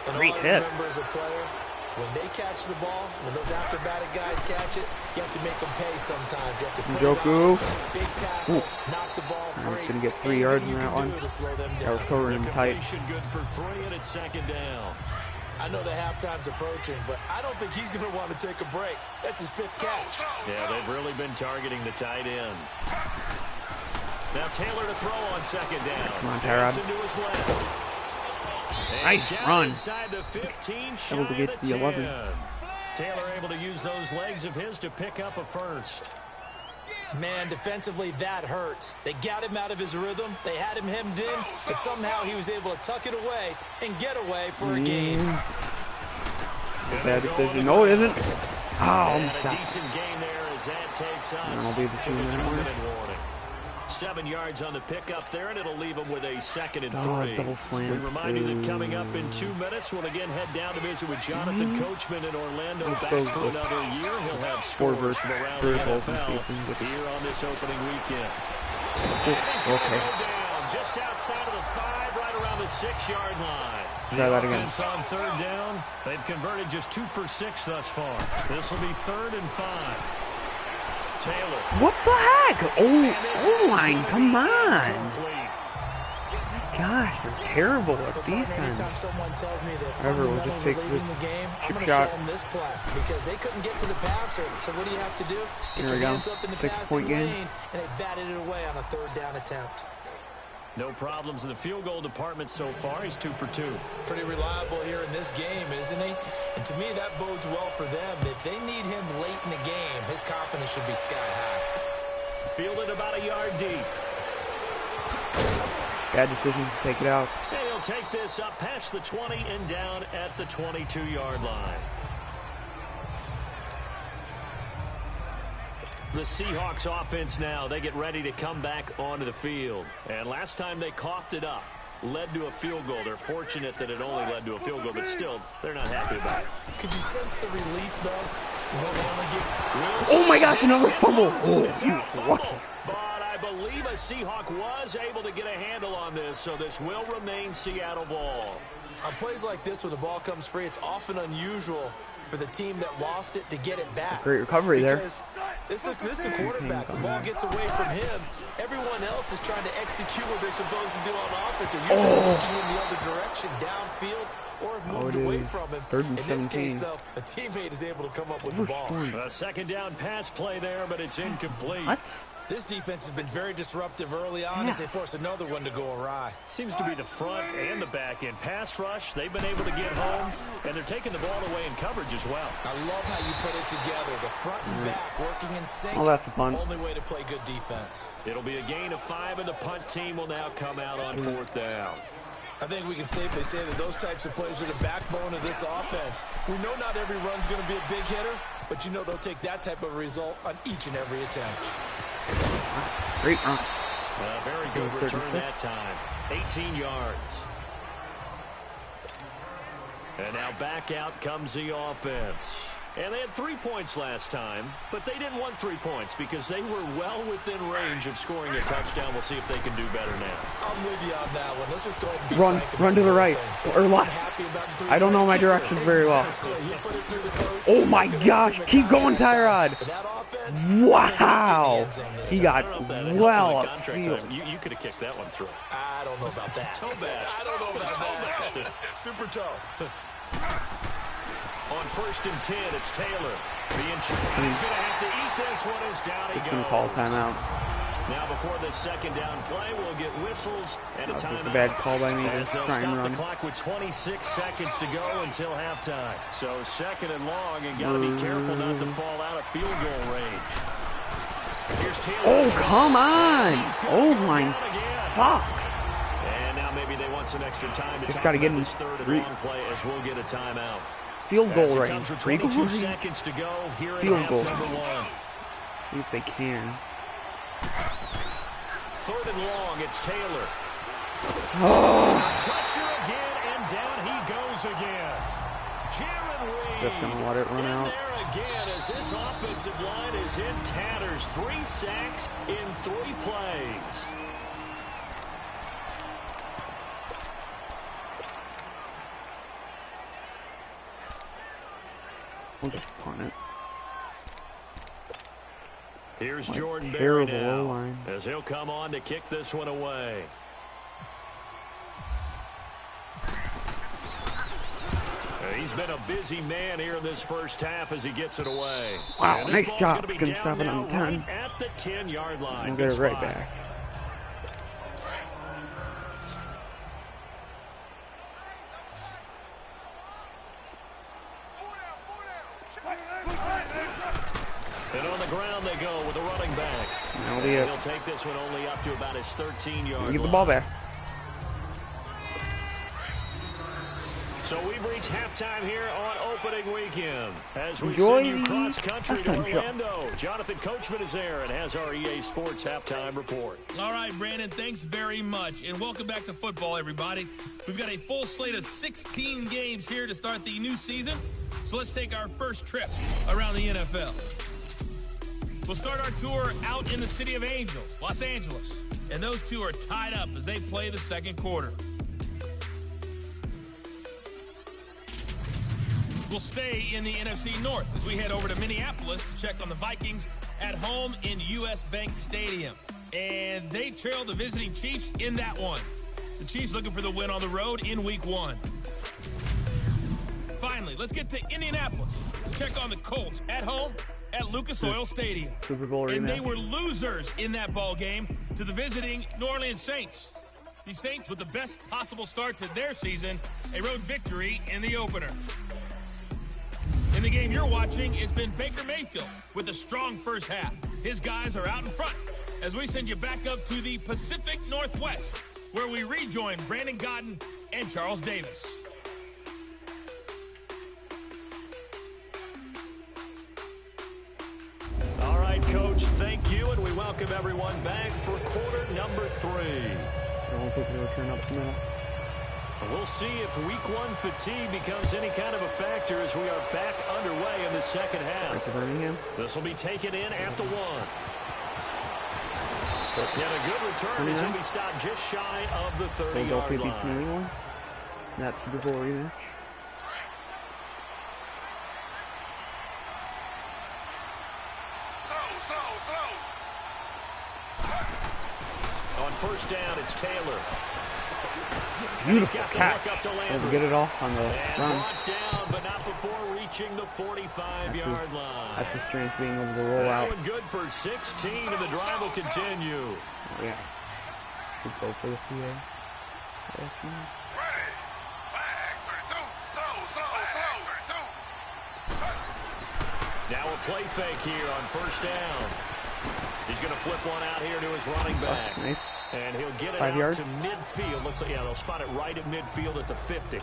And great all I hit. remember as a player, when they catch the ball, when those acrobatic guys catch it, you have to make them pay sometimes. You have to put Njoku. big tackle, knock the ball free. He's going to get 3 yards in that one. That was covering him tight. Good for 3, and it's 2nd down. I know the halftime's approaching, but I don't think he's going to want to take a break. That's his 5th catch. Yeah, they've really been targeting the tight end. Now Taylor to throw on 2nd down. Come on, Tyrod. Nice run. The 15, able to get to the 11. Taylor able to use those legs of his to pick up a 1st. Man, defensively, that hurts. They got him out of his rhythm. They had him hemmed in, but somehow he was able to tuck it away and get away for a gain. Bad decision. No, it isn't. Oh, almost got it. Decent gain there as that takes us. And I'll be the 2-minute warning. 7 yards on the pickup there, and it'll leave them with a 2nd and 3. Double slant. We remind you that coming up in 2 minutes, we'll again head down to visit with Jonathan Coachman in Orlando. Back for another year. He'll have scores from around the NFL here on this opening weekend. Okay. Just outside of the 5, right around the 6-yard line. Try that again. Offense on 3rd down. They've converted just 2 for 6 thus far. This will be 3rd and 5. Taylor. What the heck? Oh, line, come on. gosh, they're terrible at defense. Anytime someone tells me that Whatever, we'll just take the game, I'm going to shot. show them this play because they couldn't get to the passer. So what do you have to do? Get Here we your go. hands up in the 6-point game. lane, and they batted it away on a 3rd down attempt. No problems in the field goal department so far. He's 2 for 2. Pretty reliable here in this game, isn't he? And to me, that bodes well for them. If they need him late in the game, his confidence should be sky high. Fielded about a yard deep. Bad decision. Take it out. And he'll take this up past the 20 and down at the 22-yard line. The Seahawks offense now, they get ready to come back onto the field. And last time they coughed it up, led to a field goal. They're fortunate that it only led to a field goal, but still, they're not happy about it. Could you sense the relief, though? Oh my gosh, another fumble. Oh, But I believe a Seahawk was able to get a handle on this, so this will remain Seattle ball. On plays like this, when the ball comes free, it's often unusual for the team that lost it to get it back. Great recovery there. Because this is the quarterback. The ball gets away from him. Everyone else is trying to execute what they're supposed to do on offense. They're usually looking in the other direction, downfield, or have moved away from him. 3rd and in 17. this case, though, a teammate is able to come up with the ball. A 2nd down pass play there, but it's incomplete. What? This defense has been very disruptive early on as they force another one to go awry. Seems to be the front and the back end. Pass rush, they've been able to get home, and they're taking the ball away in coverage as well. I love how you put it together. The front and back working in sync. Oh, that's a punt. Only way to play good defense. It'll be a gain of 5, and the punt team will now come out on 4th down. I think we can safely say that those types of plays are the backbone of this offense. We know not every run's going to be a big hitter, but you know they'll take that type of result on each and every attempt. Great run. Very good return that time. 18 yards. And now back out comes the offense. And they had 3 points last time, but they didn't want 3 points because they were well within range of scoring a touchdown. We'll see if they can do better now. I'm with you on that one. Let's just go ahead and be Run to the right or left. I don't know my directions very well. Oh my gosh, keep going, Tyrod. Wow. He got well upfield. You could have kicked that one through. I don't know about that. Toe bash. I don't know about that. Super toe. On 1st and 10, it's Taylor. He's going to have to eat this one as down he goes. Going to call timeout. Now before the 2nd down play, we'll get whistles and a timeout. It's a bad call by me to As they'll try and stop run. the clock with 26 seconds to go until halftime. So 2nd and long, and got to be careful not to fall out of field goal range. Here's Taylor. Oh, come on. Old line sucks. And now maybe they want some extra time to Just got to get in this 3rd and long play as we'll get a timeout. Field goal range. Comes with 22 seconds to go here in Field half goal. number 1. See if they can. 3rd and long, it's Taylor. Oh. Pressure again, and down he goes again. Jaron Reed Just gonna let it run out. there again as this offensive line is in tatters. 3 sacks in 3 plays. We'll just punt it. Here's What Jordan Berry terrible now O-line. as he'll come on to kick this one away. He's been a busy man here in this first half as he gets it away. Wow, And nice ball's job. gonna be Good down stopping now on 10. right at the 10-yard line. We'll get Good it right spot. back. And on the ground they go with a running back. That'll be it. He'll take this one only up to about his 13-yard line. Give the ball back. So we've reached halftime here on opening weekend. As we Enjoy send you cross-country to halftime show. Orlando, Jonathan Coachman is there and has our EA Sports halftime report. All right, Brandon, thanks very much. And welcome back to football, everybody. We've got a full slate of 16 games here to start the new season. So let's take our first trip around the NFL. We'll start our tour out in the city of Angels, Los Angeles. And those two are tied up as they play the second quarter. We'll stay in the NFC North as we head over to Minneapolis to check on the Vikings at home in US Bank Stadium. And they trail the visiting Chiefs in that one. The Chiefs looking for the win on the road in Week 1. Finally, let's get to Indianapolis to check on the Colts at home at Lucas Oil Stadium. Super Bowl rematch. And they were losers in that ball game to the visiting New Orleans Saints. The Saints with the best possible start to their season, a road victory in the opener. In the game you're watching, it's been Baker Mayfield with a strong first half. His guys are out in front as we send you back up to the Pacific Northwest, where we rejoin Brandon Godden and Charles Davis. All right, Coach, thank you, and we welcome everyone back for quarter number 3. I won't take the return up the middle. We'll see if Week 1 fatigue becomes any kind of a factor as we are back underway in the second half. This will be taken in at the 1. Yet a good return as he'll be stopped just shy of the 30-yard line. That Super Bowl rematch. On first down, it's Taylor. Beautiful catch. Don't get it off on the run. Brought down, but not before reaching the 45-yard line. That's the strength being able to roll out. Going good for 16, and the drive will continue. Oh, yeah. Good goal for the PA. Now a play fake here on first down. He's going to flip one out here to his running back. Nice. And he'll get it 5 out yards to midfield. Looks like, yeah, they'll spot it right at midfield at the 50.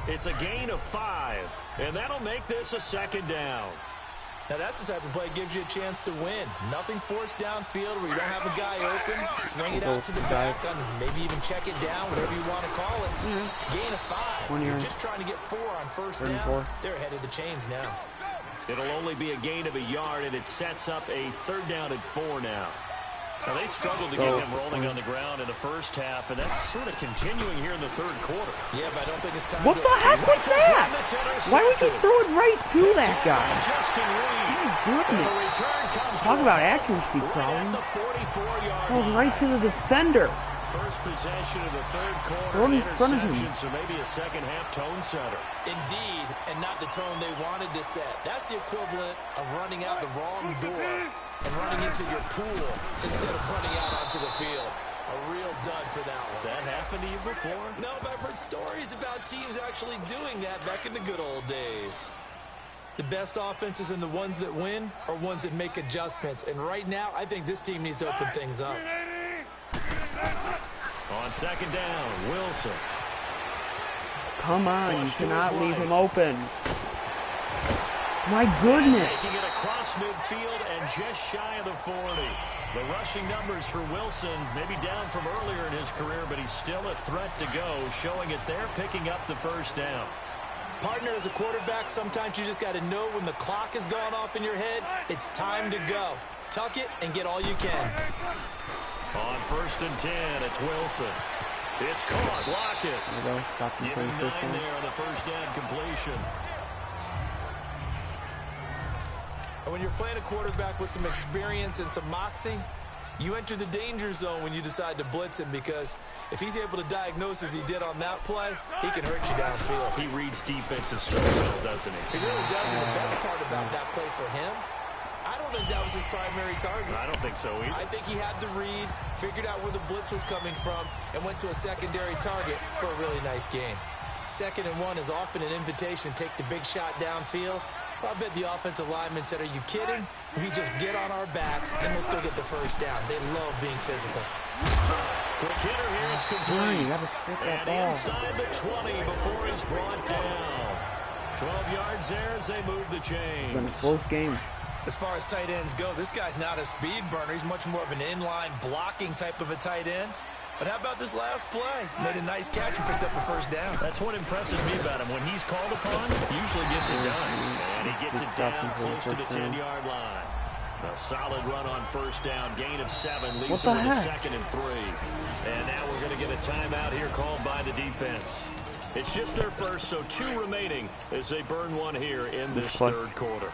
It's a gain of 5, and that'll make this a second down. Now that's the type of play that gives you a chance to win. Nothing forced downfield where you don't have a guy open. Swing it out to the back, maybe even check it down, whatever you want to call it. Gain of 5. You're just trying to get 4 on first down. They're ahead of the chains now. It'll only be a gain of a yard, and it sets up a third down at 4 now. Now, they struggled to get him rolling on the ground in the first half, and that's sort of continuing here in the third quarter. Yeah, but I don't think it's time What the heck was that? Why would you throw it right to that guy? Oh, goodness. Talk about accuracy problem. That was right to the defender. First possession of the third quarter, Right in front of him. so maybe a second half tone setter. Indeed, and not the tone they wanted to set. That's the equivalent of running out the wrong door and running into your pool instead of running out onto the field. A real dud for that one. Has that happened to you before? No, but I've heard stories about teams actually doing that back in the good old days. The best offenses and the ones that win are ones that make adjustments. And right now, I think this team needs to open things up. On second down, Wilson. Come on, you cannot leave him open. My goodness. Taking it across midfield and just shy of the 40. The rushing numbers for Wilson, maybe down from earlier in his career, but he's still a threat to go, showing it there, picking up the first down. Partner, as a quarterback, sometimes you just got to know when the clock has gone off in your head, it's time to go. Tuck it and get all you can. On first and 10, it's Wilson. It's caught. Block it. There we go. Stop him Give him 9 there on the first down completion. And when you're playing a quarterback with some experience and some moxie, you enter the danger zone when you decide to blitz him, because if he's able to diagnose as he did on that play, he can hurt you downfield. He reads defenses so well, doesn't he? He really does, and the best part about that play for him, I don't think that was his primary target. I don't think so either. I think he had the read, figured out where the blitz was coming from, and went to a secondary target for a really nice game. 2nd and 1 is often an invitation to take the big shot downfield. I bet the offensive linemen said, are you kidding? We just get on our backs and let's go get the first down. They love being physical. Quick hitter here, it's complete. You gotta stick that and ball. inside the 20 before he's brought down. 12 yards there as they move the chains. It's been a close game. As far as tight ends go, this guy's not a speed burner. He's much more of an inline blocking type of a tight end. But how about this last play? Made a nice catch and picked up the first down. That's what impresses me about him. When he's called upon, he usually gets it done. And he gets it down close to the 10-yard line. A solid run on first down. Gain of 7 leaves him with a 2nd and 3. And now we're going to get a timeout here called by the defense. It's just their first, so 2 remaining as they burn one here in this third quarter.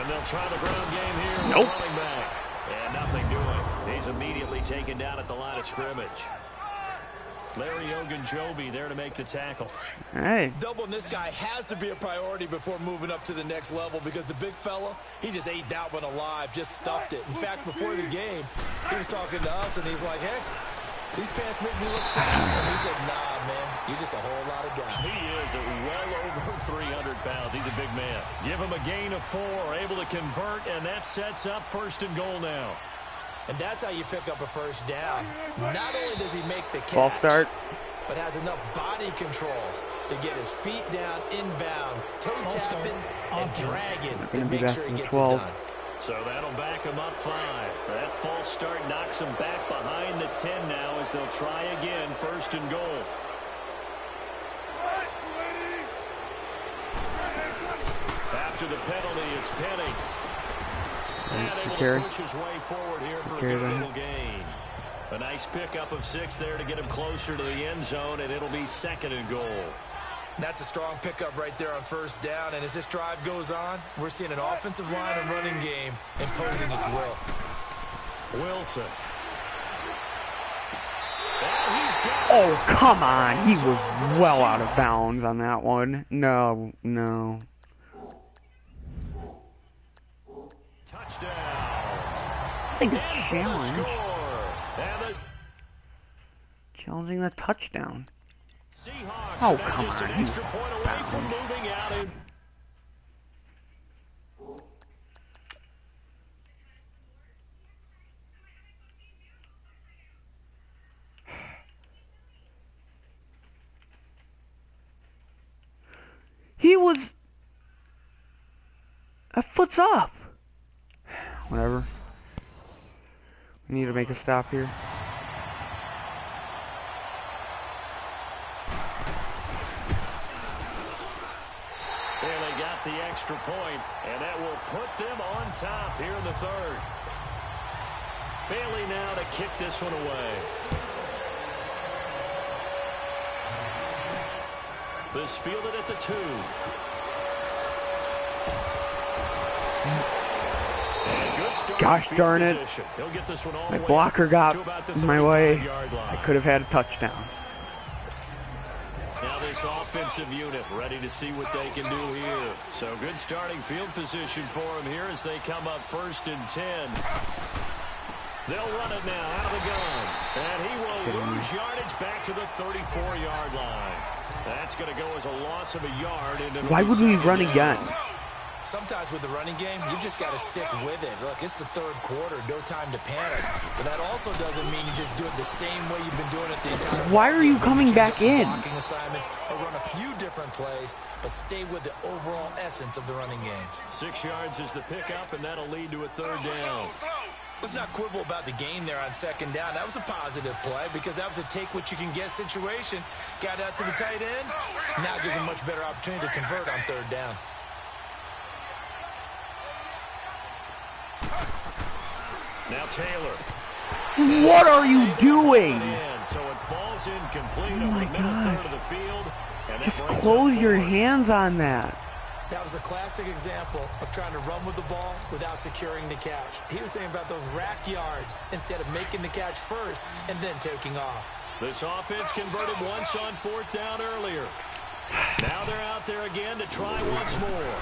And they'll try the ground game here. Nope. Running back. And nothing doing. He's immediately taken down at the line of scrimmage. Larry Ogunjobi there to make the tackle. Hey. Doubling this guy has to be a priority before moving up to the next level because the big fella, he just ate that one alive, just stuffed it. In fact, before the game, he was talking to us, and he's like, hey, these pants make me look fat. And we said, nah, man, you're just a whole lot of guy. He is well over 300 pounds. He's a big man. Give him a gain of 4, able to convert, and that sets up 1st and goal now. And that's how you pick up a first down. Not only does he make the catch, Ball start, but has enough body control to get his feet down inbounds, toe tapping, and dragging to make sure he gets it done. So that'll back him up 5. That false start knocks him back behind the 10 now as they'll try again, 1st and goal. After the penalty, it's Penny. And able to push his way forward here for a good little gain. A nice pickup of 6 there to get him closer to the end zone, and it'll be 2nd and goal. That's a strong pickup right there on 1st down, and as this drive goes on, we're seeing an offensive line and running game imposing its will. Wilson. Oh, come on. He was well out of bounds on that one. No. Touchdown. I think it's challenge. Challenging the touchdown. Oh, come on. He was bounds. He was a foot's up. Whatever. We need to make a stop here. And they got the extra point, and that will put them on top here in the 3rd. Bailey now to kick this one away. This fielded at the 2. Gosh darn it. My blocker got in my way. I could have had a touchdown. Now this offensive unit ready to see what they can do here. So good starting field position for them here as they come up 1st and 10. They'll run it now out of the gun. And he will lose yardage back to the 34-yard line. That's going to go as a loss of a yard. Why would we run again? Sometimes with the running game, you've just got to stick with it. Look, it's the 3rd quarter, no time to panic. But that also doesn't mean you just do it the same way you've been doing it the entire Why are you coming back in? Blocking assignments or run a few different plays, but stay with the overall essence of the running game. 6 yards is the pickup, and that'll lead to a 3rd down. Let's not quibble about the gain there on 2nd down. That was a positive play because that was a take-what-you-can-get situation. Got out to the tight end. Now gives him much better opportunity to convert on 3rd down. Now Taylor. What are you doing? So it falls incomplete Oh my over the middle gosh. third of the field. And Just close your hands on that. That was a classic example of trying to run with the ball without securing the catch. He was thinking about those rack yards instead of making the catch first and then taking off. This offense converted once on 4th down earlier. Now they're out there again to try once more.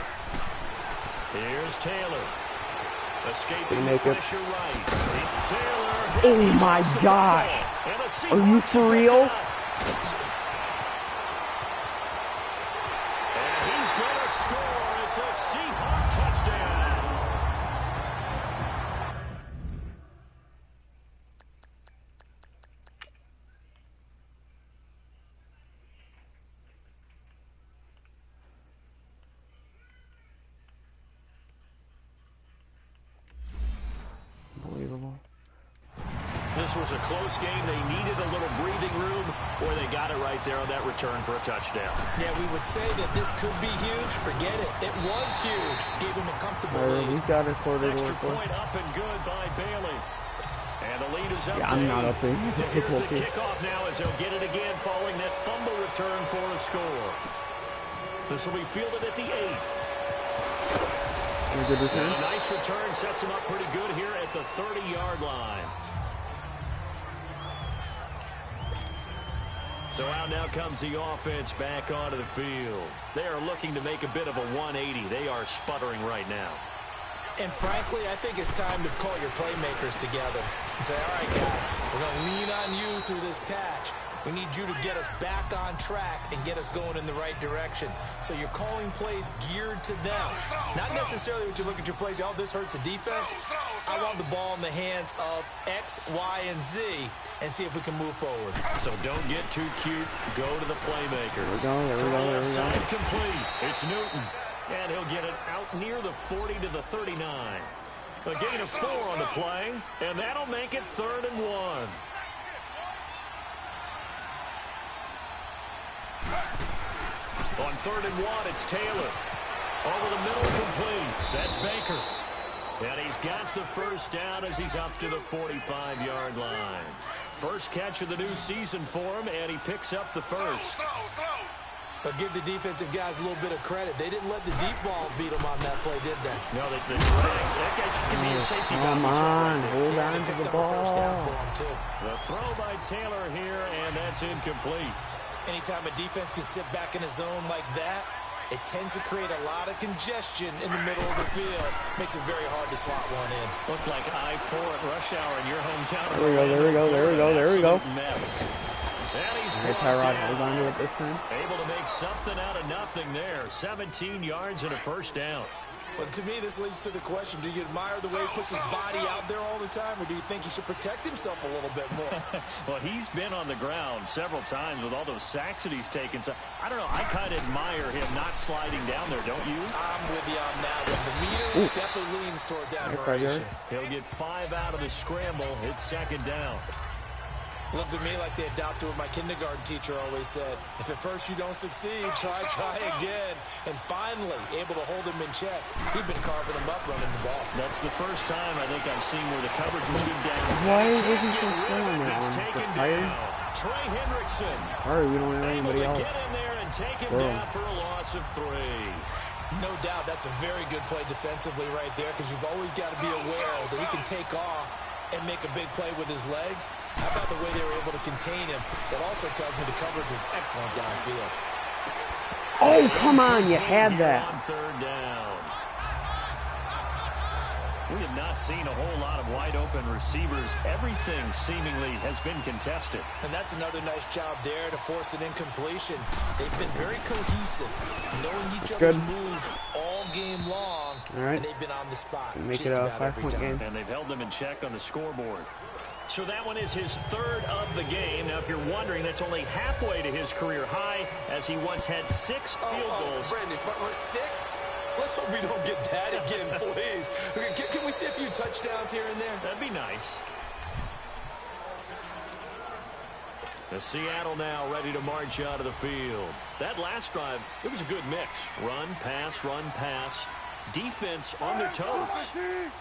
Here's Taylor. Escaping the pressure right. Taylor. Oh my gosh. Are you for real? And he's going to score. It's a Seahawk touchdown. Unbelievable. This was a close game. They needed a little breathing room, or they got it right there on that return for a touchdown. Yeah, we would say that this could be huge. Forget it. It was huge. Gave him a comfortable lead. We got a quarter to Extra work with. point up and good by Bailey. And the lead is up Yeah, to I'm not 8. upping. So here's the kickoff now as they'll get it again following that fumble return for a score. This will be fielded at the 8. A good return. And a nice return sets him up pretty good here at the 30-yard line. So out now comes the offense back onto the field. They are looking to make a bit of a 180. They are sputtering right now. And frankly, I think it's time to call your playmakers together and say, all right, guys, we're going to lean on you through this patch. We need you to get us back on track and get us going in the right direction. So you're calling plays geared to them. Not necessarily when you look at your plays, oh, this hurts the defense. I want the ball in the hands of X, Y, and Z and see if we can move forward. So don't get too cute. Go to the playmakers. There we go. Side complete. It's Newton. And he'll get it out near the 40 to the 39. A gain of 4 on the play, and that'll make it 3rd and 1. On 3rd and 1, it's Taylor. Over the middle, complete. That's Baker. And he's got the first down as he's up to the 45-yard line. First catch of the new season for him, and he picks up the first. But give the defensive guys a little bit of credit. They didn't let the deep ball beat them on that play, did they? No, that guy should give me a safety. Come on, hold on to the ball. The throw by Taylor here, and that's incomplete. Anytime a defense can sit back in a zone like that, it tends to create a lot of congestion in the middle of the field. Makes it very hard to slot one in. Looked like I-4 at rush hour in your hometown. There we go. Mess. And he's Tyrod, hold on to it this time. Able to make something out of nothing there. 17 yards and a first down. Well, to me, this leads to the question, do you admire the way he puts his body out there all the time, or do you think he should protect himself a little bit more? Well, he's been on the ground several times with all those sacks that he's taken. So, I don't know, I kind of admire him not sliding down there, don't you? I'm with you on that one. The meter definitely leans towards admiration. He'll get 5 out of the scramble. It's 2nd down. Looked to me like they adopted what my kindergarten teacher always said. If at first you don't succeed, try again. And finally, able to hold him in check. He'd been carving him up running the ball. That's the first time I think I've seen where the coverage was good down. Why wasn't he still on that one? Just tired? Trey Hendrickson. Sorry, we don't have anybody else. Get in there and take him down for a loss of 3. No doubt, that's a very good play defensively right there, because you've always got to be aware that he can take off and make a big play with his legs. How about the way they were able to contain him? That also tells me the coverage was excellent downfield. Oh, come on, you had that. On 3rd down. We have not seen a whole lot of wide-open receivers. Everything seemingly has been contested. And that's another nice job there to force an incompletion. They've been very cohesive, knowing each other's moves all game long, and they've been on the spot. Make it a 5-point game. And they've held them in check on the scoreboard. So that one is his 3rd of the game. Now, if you're wondering, that's only halfway to his career high, as he once had 6 field goals. Brandon, but 6? Let's hope we don't get that again, please. Can we see a few touchdowns here and there? That'd be nice. The Seattle now ready to march out of the field. That last drive, it was a good mix. Run, pass. Defense on their toes.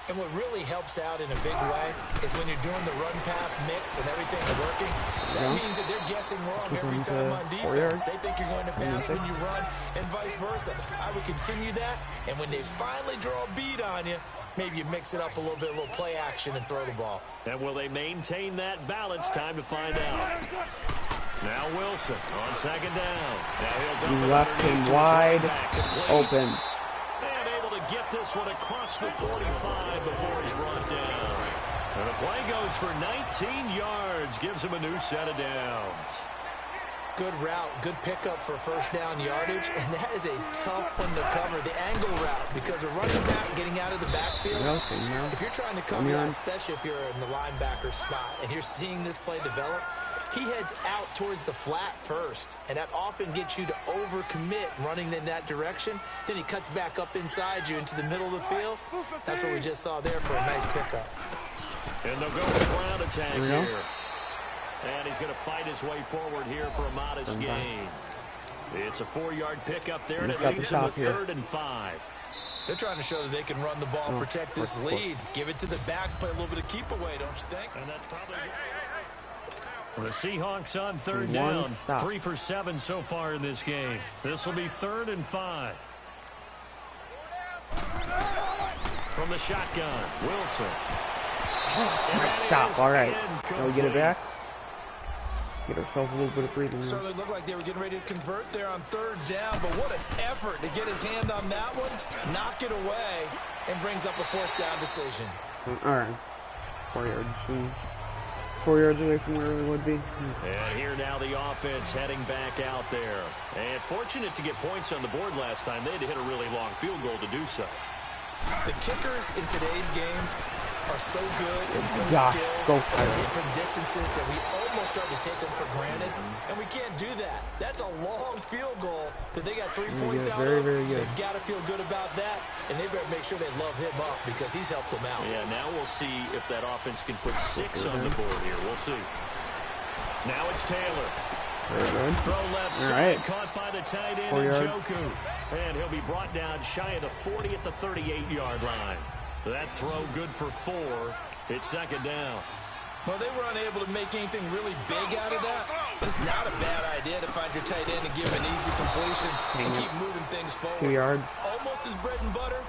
And what really helps out in a big way is when you're doing the run-pass mix and everything's working, that means that they're guessing wrong every time on defense. They think you're going to pass when you run and vice versa. I would continue that, and when they finally draw a beat on you, maybe you mix it up a little bit, a little play action and throw the ball. And will they maintain that balance? Time to find out. Now Wilson on 2nd down. Now he left him wide open. Get this one across the 45 before he's brought down. And the play goes for 19 yards. Gives him a new set of downs. Good route, good pickup for first down yardage, and that is a tough one to cover, the angle route, because a running back getting out of the backfield, if you're trying to cover that, especially if you're in the linebacker spot, and you're seeing this play develop, he heads out towards the flat first, and that often gets you to overcommit running in that direction. Then he cuts back up inside you into the middle of the field. That's what we just saw there for a nice pickup. And they'll go with ground attack here. And he's going to fight his way forward here for a modest gain. It's a 4-yard pickup there, and it leads him to 3rd and 5. They're trying to show that they can run the ball and protect this lead. Give it to the backs, play a little bit of keep away, don't you think? And that's probably... The Seahawks on 3rd down. 3 for 7 so far in this game. This will be 3rd and 5. from the shotgun. Wilson. Nice stop. All right. Now we get it back. Get ourselves a little bit of breathing room. Certainly looked like they were getting ready to convert there on 3rd down, but what an effort to get his hand on that one, knock it away, and brings up a 4th down decision. All right. 4 yards. 4 yards away from where we would be. And here now the offense heading back out there. And fortunate to get points on the board last time. They had to hit a really long field goal to do so. The kickers in today's game are so good and so skilled from distances that we almost start to take them for granted, and we can't do that. That's a long field goal that they got 3 points out of. They've got to feel good about that, and they better make sure they love him up because he's helped them out. Yeah, now we'll see if that offense can put 6 on the board here. We'll see. Now it's Taylor. Throw left side, caught by the tight end, Njoku. And he'll be brought down shy of the 40 at the 38-yard line. That throw good for 4. It's 2nd down. Well, they were unable to make anything really big out of that. It's not a bad idea to find your tight end and give him an easy completion and keep moving things forward. 2 yards. Almost as bread and butter.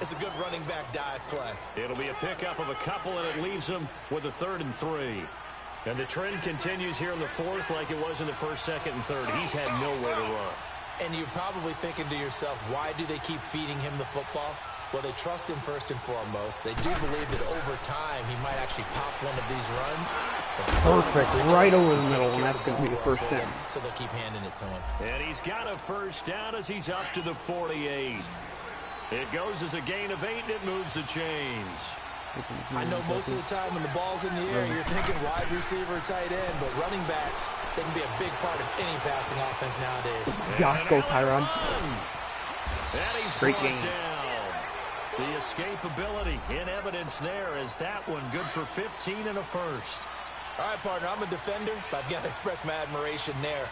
It's a good running back dive play. It'll be a pickup of a couple, and it leaves them with a 3rd and 3. And the trend continues here in the 4th like it was in the 1st, 2nd, and 3rd. He's had nowhere to run. And you're probably thinking to yourself, why do they keep feeding him the football? Well, they trust him first and foremost. They do believe that over time he might actually pop one of these runs. Perfect, right over the middle, and that's going to be the 1st down. So they'll keep handing it to him. And he's got a 1st down as he's up to the 48. It goes as a gain of 8, and it moves the chains. I know most of the time when the ball's in the air, you're thinking wide receiver, tight end, but running backs, they can be a big part of any passing offense nowadays. Gosh, go Tyron. And he's Great brought game. down. The escapability in evidence there as that one good for 15 and a 1st. All right, partner, I'm a defender, but I've got to express my admiration there.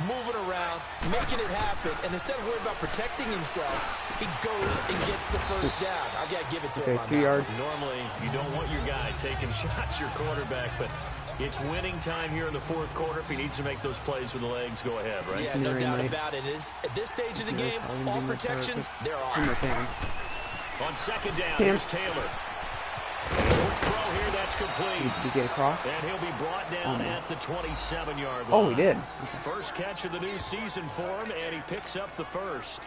Moving around, making it happen, and instead of worrying about protecting himself, he goes and gets the 1st down. I got to give it to him on 2 yards. Normally, you don't want your guy taking shots, your quarterback, but it's winning time here in the 4th quarter. If he needs to make those plays with the legs, go ahead, right? Yeah, no doubt about it. At this stage of the game, all protections, they're off. On 2nd down, here's Taylor. Quick throw here, that's complete. Did he get across? And he'll be brought down at the 27-yard line. Oh, he did. First catch of the new season for him, and he picks up the 1st.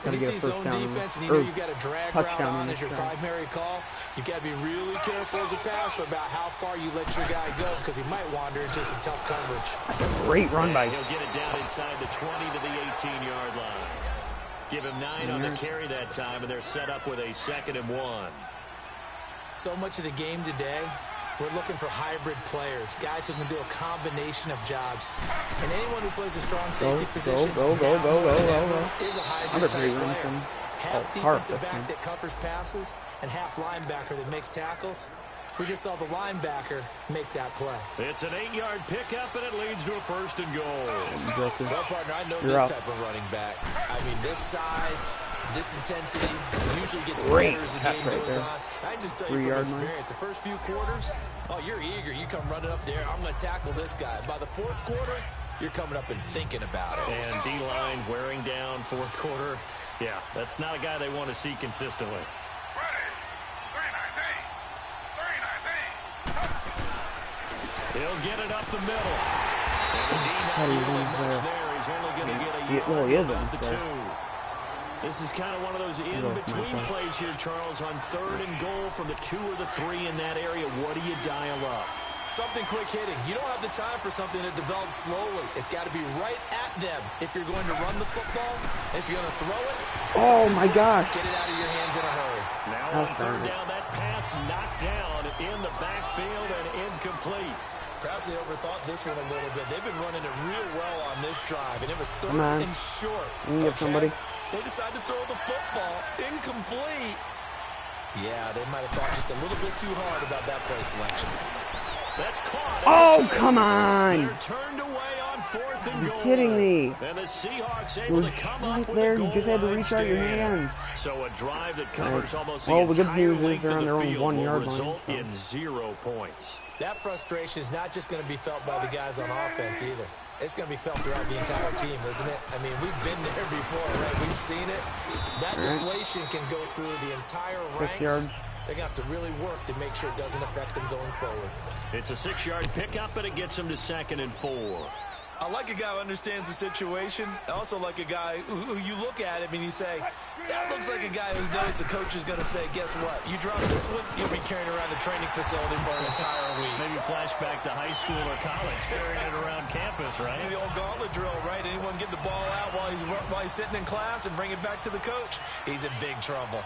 When you see zone defense and you know you've got a drag route on as your primary call, you've got to be really careful as a passer about how far you let your guy go because he might wander into some tough coverage. That's a great run by. He'll get it down inside the 20 to the 18-yard line. Give him 9 on the carry that time, and they're set up with a 2nd and 1. So much of the game today, we're looking for hybrid players, guys who can do a combination of jobs. And anyone who plays a strong safety position is a hybrid type player. Half defensive back that covers passes and half linebacker that makes tackles. We just saw the linebacker make that play. It's an 8-yard pickup, and it leads to a 1st and goal. Well, partner, I know this type of running back. I mean, this size, this intensity, usually gets better as the game goes on. I can just tell you from experience, the first few quarters, oh, you're eager. You come running up there, I'm going to tackle this guy. By the 4th quarter, you're coming up and thinking about it. And D-line wearing down 4th quarter. Yeah, that's not a guy they want to see consistently. He'll get it up the middle. And the D-line there. He's only going to get a yard at the 2. This is kind of one of those in-between plays here, Charles, on 3rd and goal from the 2 or the 3 in that area. What do you dial up? Something quick hitting. You don't have the time for something that develops slowly. It's got to be right at them if you're going to run the football. If you're going to throw it, oh my gosh. Get it out of your hands in a hurry. Now on 3rd down, that pass knocked down in the backfield and incomplete. Perhaps they overthought this one a little bit. They've been running it real well on this drive, and it was 3rd and short. Somebody. They decided to throw the football. Incomplete. Yeah, they might have thought just a little bit too hard about that play selection. That's caught. Oh, come on. They're turned away on 4th and goal. You're kidding me. And the Seahawks able to come up with there. a goal. You just had to reach out your hand. So a drive that covers almost the the good entire news is length they're of on their the own field 1 will yard result line. in 0 points. That frustration is not just going to be felt by the guys on offense either. it's going to be felt throughout the entire team, isn't it? I mean, we've been there before, right? We've seen it. That deflation can go through the entire ranks. 6 yards. They're going to have to really work to make sure it doesn't affect them going forward. It's a 6-yard pickup, and it gets them to 2nd and 4. I like a guy who understands the situation. I also like a guy who you look at him and you say, that looks like a guy who knows the coach is going to say, guess what? You drop this one, you'll be carrying around the training facility for an entire week. Maybe flashback to high school or college, carrying it around campus, right? The old gauntlet drill, right? Anyone get the ball out while he's sitting in class and bring it back to the coach? He's in big trouble.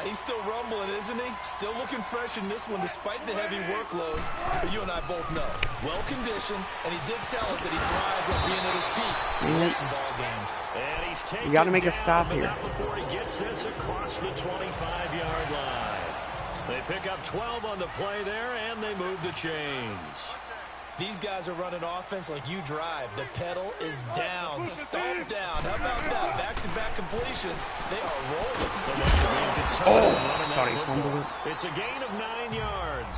He's still rumbling, isn't he? Still looking fresh in this one despite the heavy workload. But you and I both know, well-conditioned, and he did tell us that he thrives on being at his peak late in ball games. And he's taken You got to make a stop down, here. but not before he gets this across the 25-yard line. They pick up 12 on the play there, and they move the chains. These guys are running offense like you drive. The pedal is down, stomped down. How about that? Back-to-back completions. They are rolling. So much for being conservative running sorry, that fumbled football. It's a gain of 9 yards.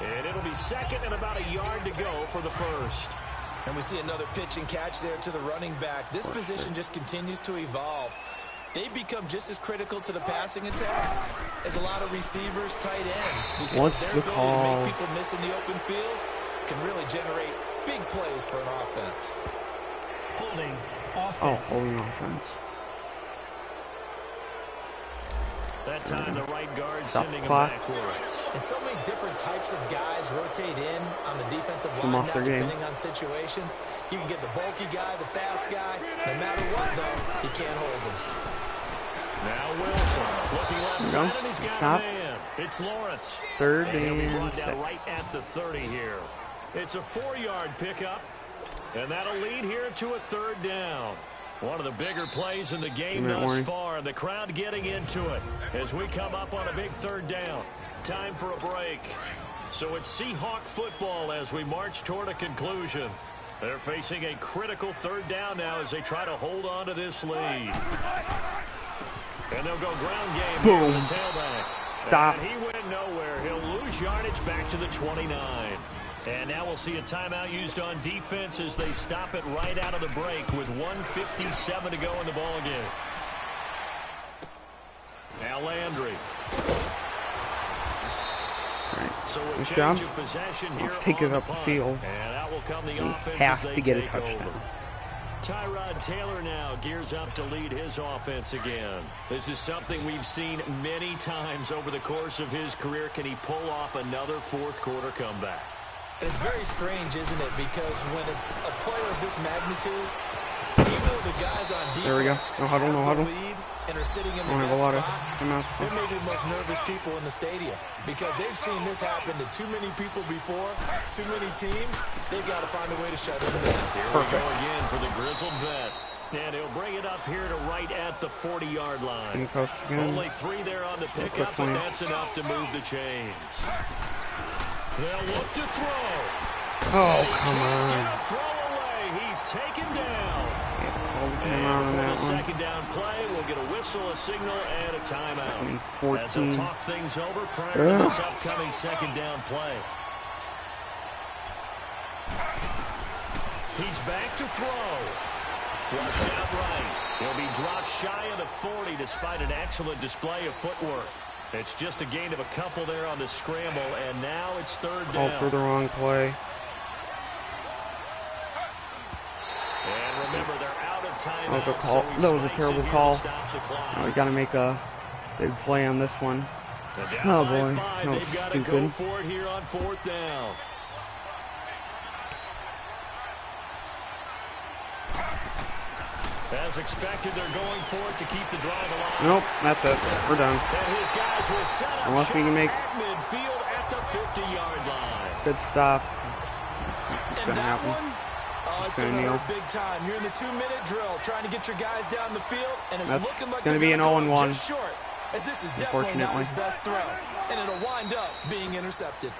And it'll be 2nd and about a yard to go for the first. And we see another pitch and catch there to the running back. This position just continues to evolve. They become just as critical to the passing attack as a lot of receivers, tight ends. Because their ability to make people miss in the open field can really generate big plays for an offense. Holding offense. Holding offense. That time the right guard Stop sending him clock. backwards. And so many different types of guys rotate in on the defensive line now, depending on situations. You can get the bulky guy, the fast guy. No matter what, though, you can't hold him. Now Wilson looking left side, and he's got a man. It's Lawrence. 3rd And he'll be and brought 6. down right at the 30 here. It's a 4-yard pickup, and that'll lead here to a 3rd down. One of the bigger plays in the game thus far. The crowd getting into it as we come up on a big 3rd down. Time for a break. So it's Seahawk football as we march toward a conclusion. They're facing a critical 3rd down now as they try to hold on to this lead. And they'll go ground game here with the tailback. Stop. And he went nowhere. He'll lose yardage back to the 29. And now we'll see a timeout used on defense as they stop it right out of the break with 1:57 to go in the ball game. Now Landry. So a change of possession here. Let's take it up the field. And out will come the We offense have as they to get a take touchdown. over. Tyrod Taylor now gears up to lead his offense again. This is something we've seen many times over the course of his career. Can he pull off another 4th quarter comeback? And it's very strange, isn't it? Because when it's a player of this magnitude, even though the guys on defense There we go. No huddle, no huddle. lead and are sitting in the Don't have best a lot of spot, they're maybe the most nervous people in the stadium because they've seen this happen to too many people before, too many teams. They've got to find a way to shut them down. Here we go again for the grizzled vet. And he'll bring it up here to right at the 40-yard line. Only 3 there on the pickup, but that's enough to move the chains. They'll look to throw. Oh, come on. Get a throw away. He's taken down. And for the 2nd down play, we'll get a whistle, a signal, and a timeout. As they'll talk things over prior to this upcoming 2nd down play. He's back to throw. Flushed out right. He'll be dropped shy of the 40 despite an excellent display of footwork. It's just a gain of a couple there on the scramble, and now it's 3rd down. All for the wrong play. And remember, they're out of time. That was a call. That was a terrible call. Now we got to make a big play on this one. Oh boy, that was They've got to stupid. go for it here on 4th down. As expected, they're going for it to keep the drive alive. Nope, that's it. We're done. And his guys will set up Unless we can make at midfield at the 50-yard line. good stuff. It's And gonna that happen. one, it's going to hurt big time. You're in the 2-minute drill trying to get your guys down the field, and it's That's looking like gonna they're be an going to 0-1. just short, as this is definitely not his best throw, and it'll wind up being intercepted.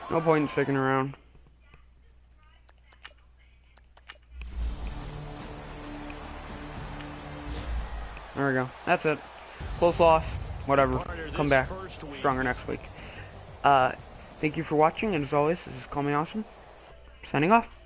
No point in sticking around. There we go. That's it. Close loss. Whatever. Come back. Stronger next week. Thank you for watching, and as always, this is Call Me Awesome, signing off.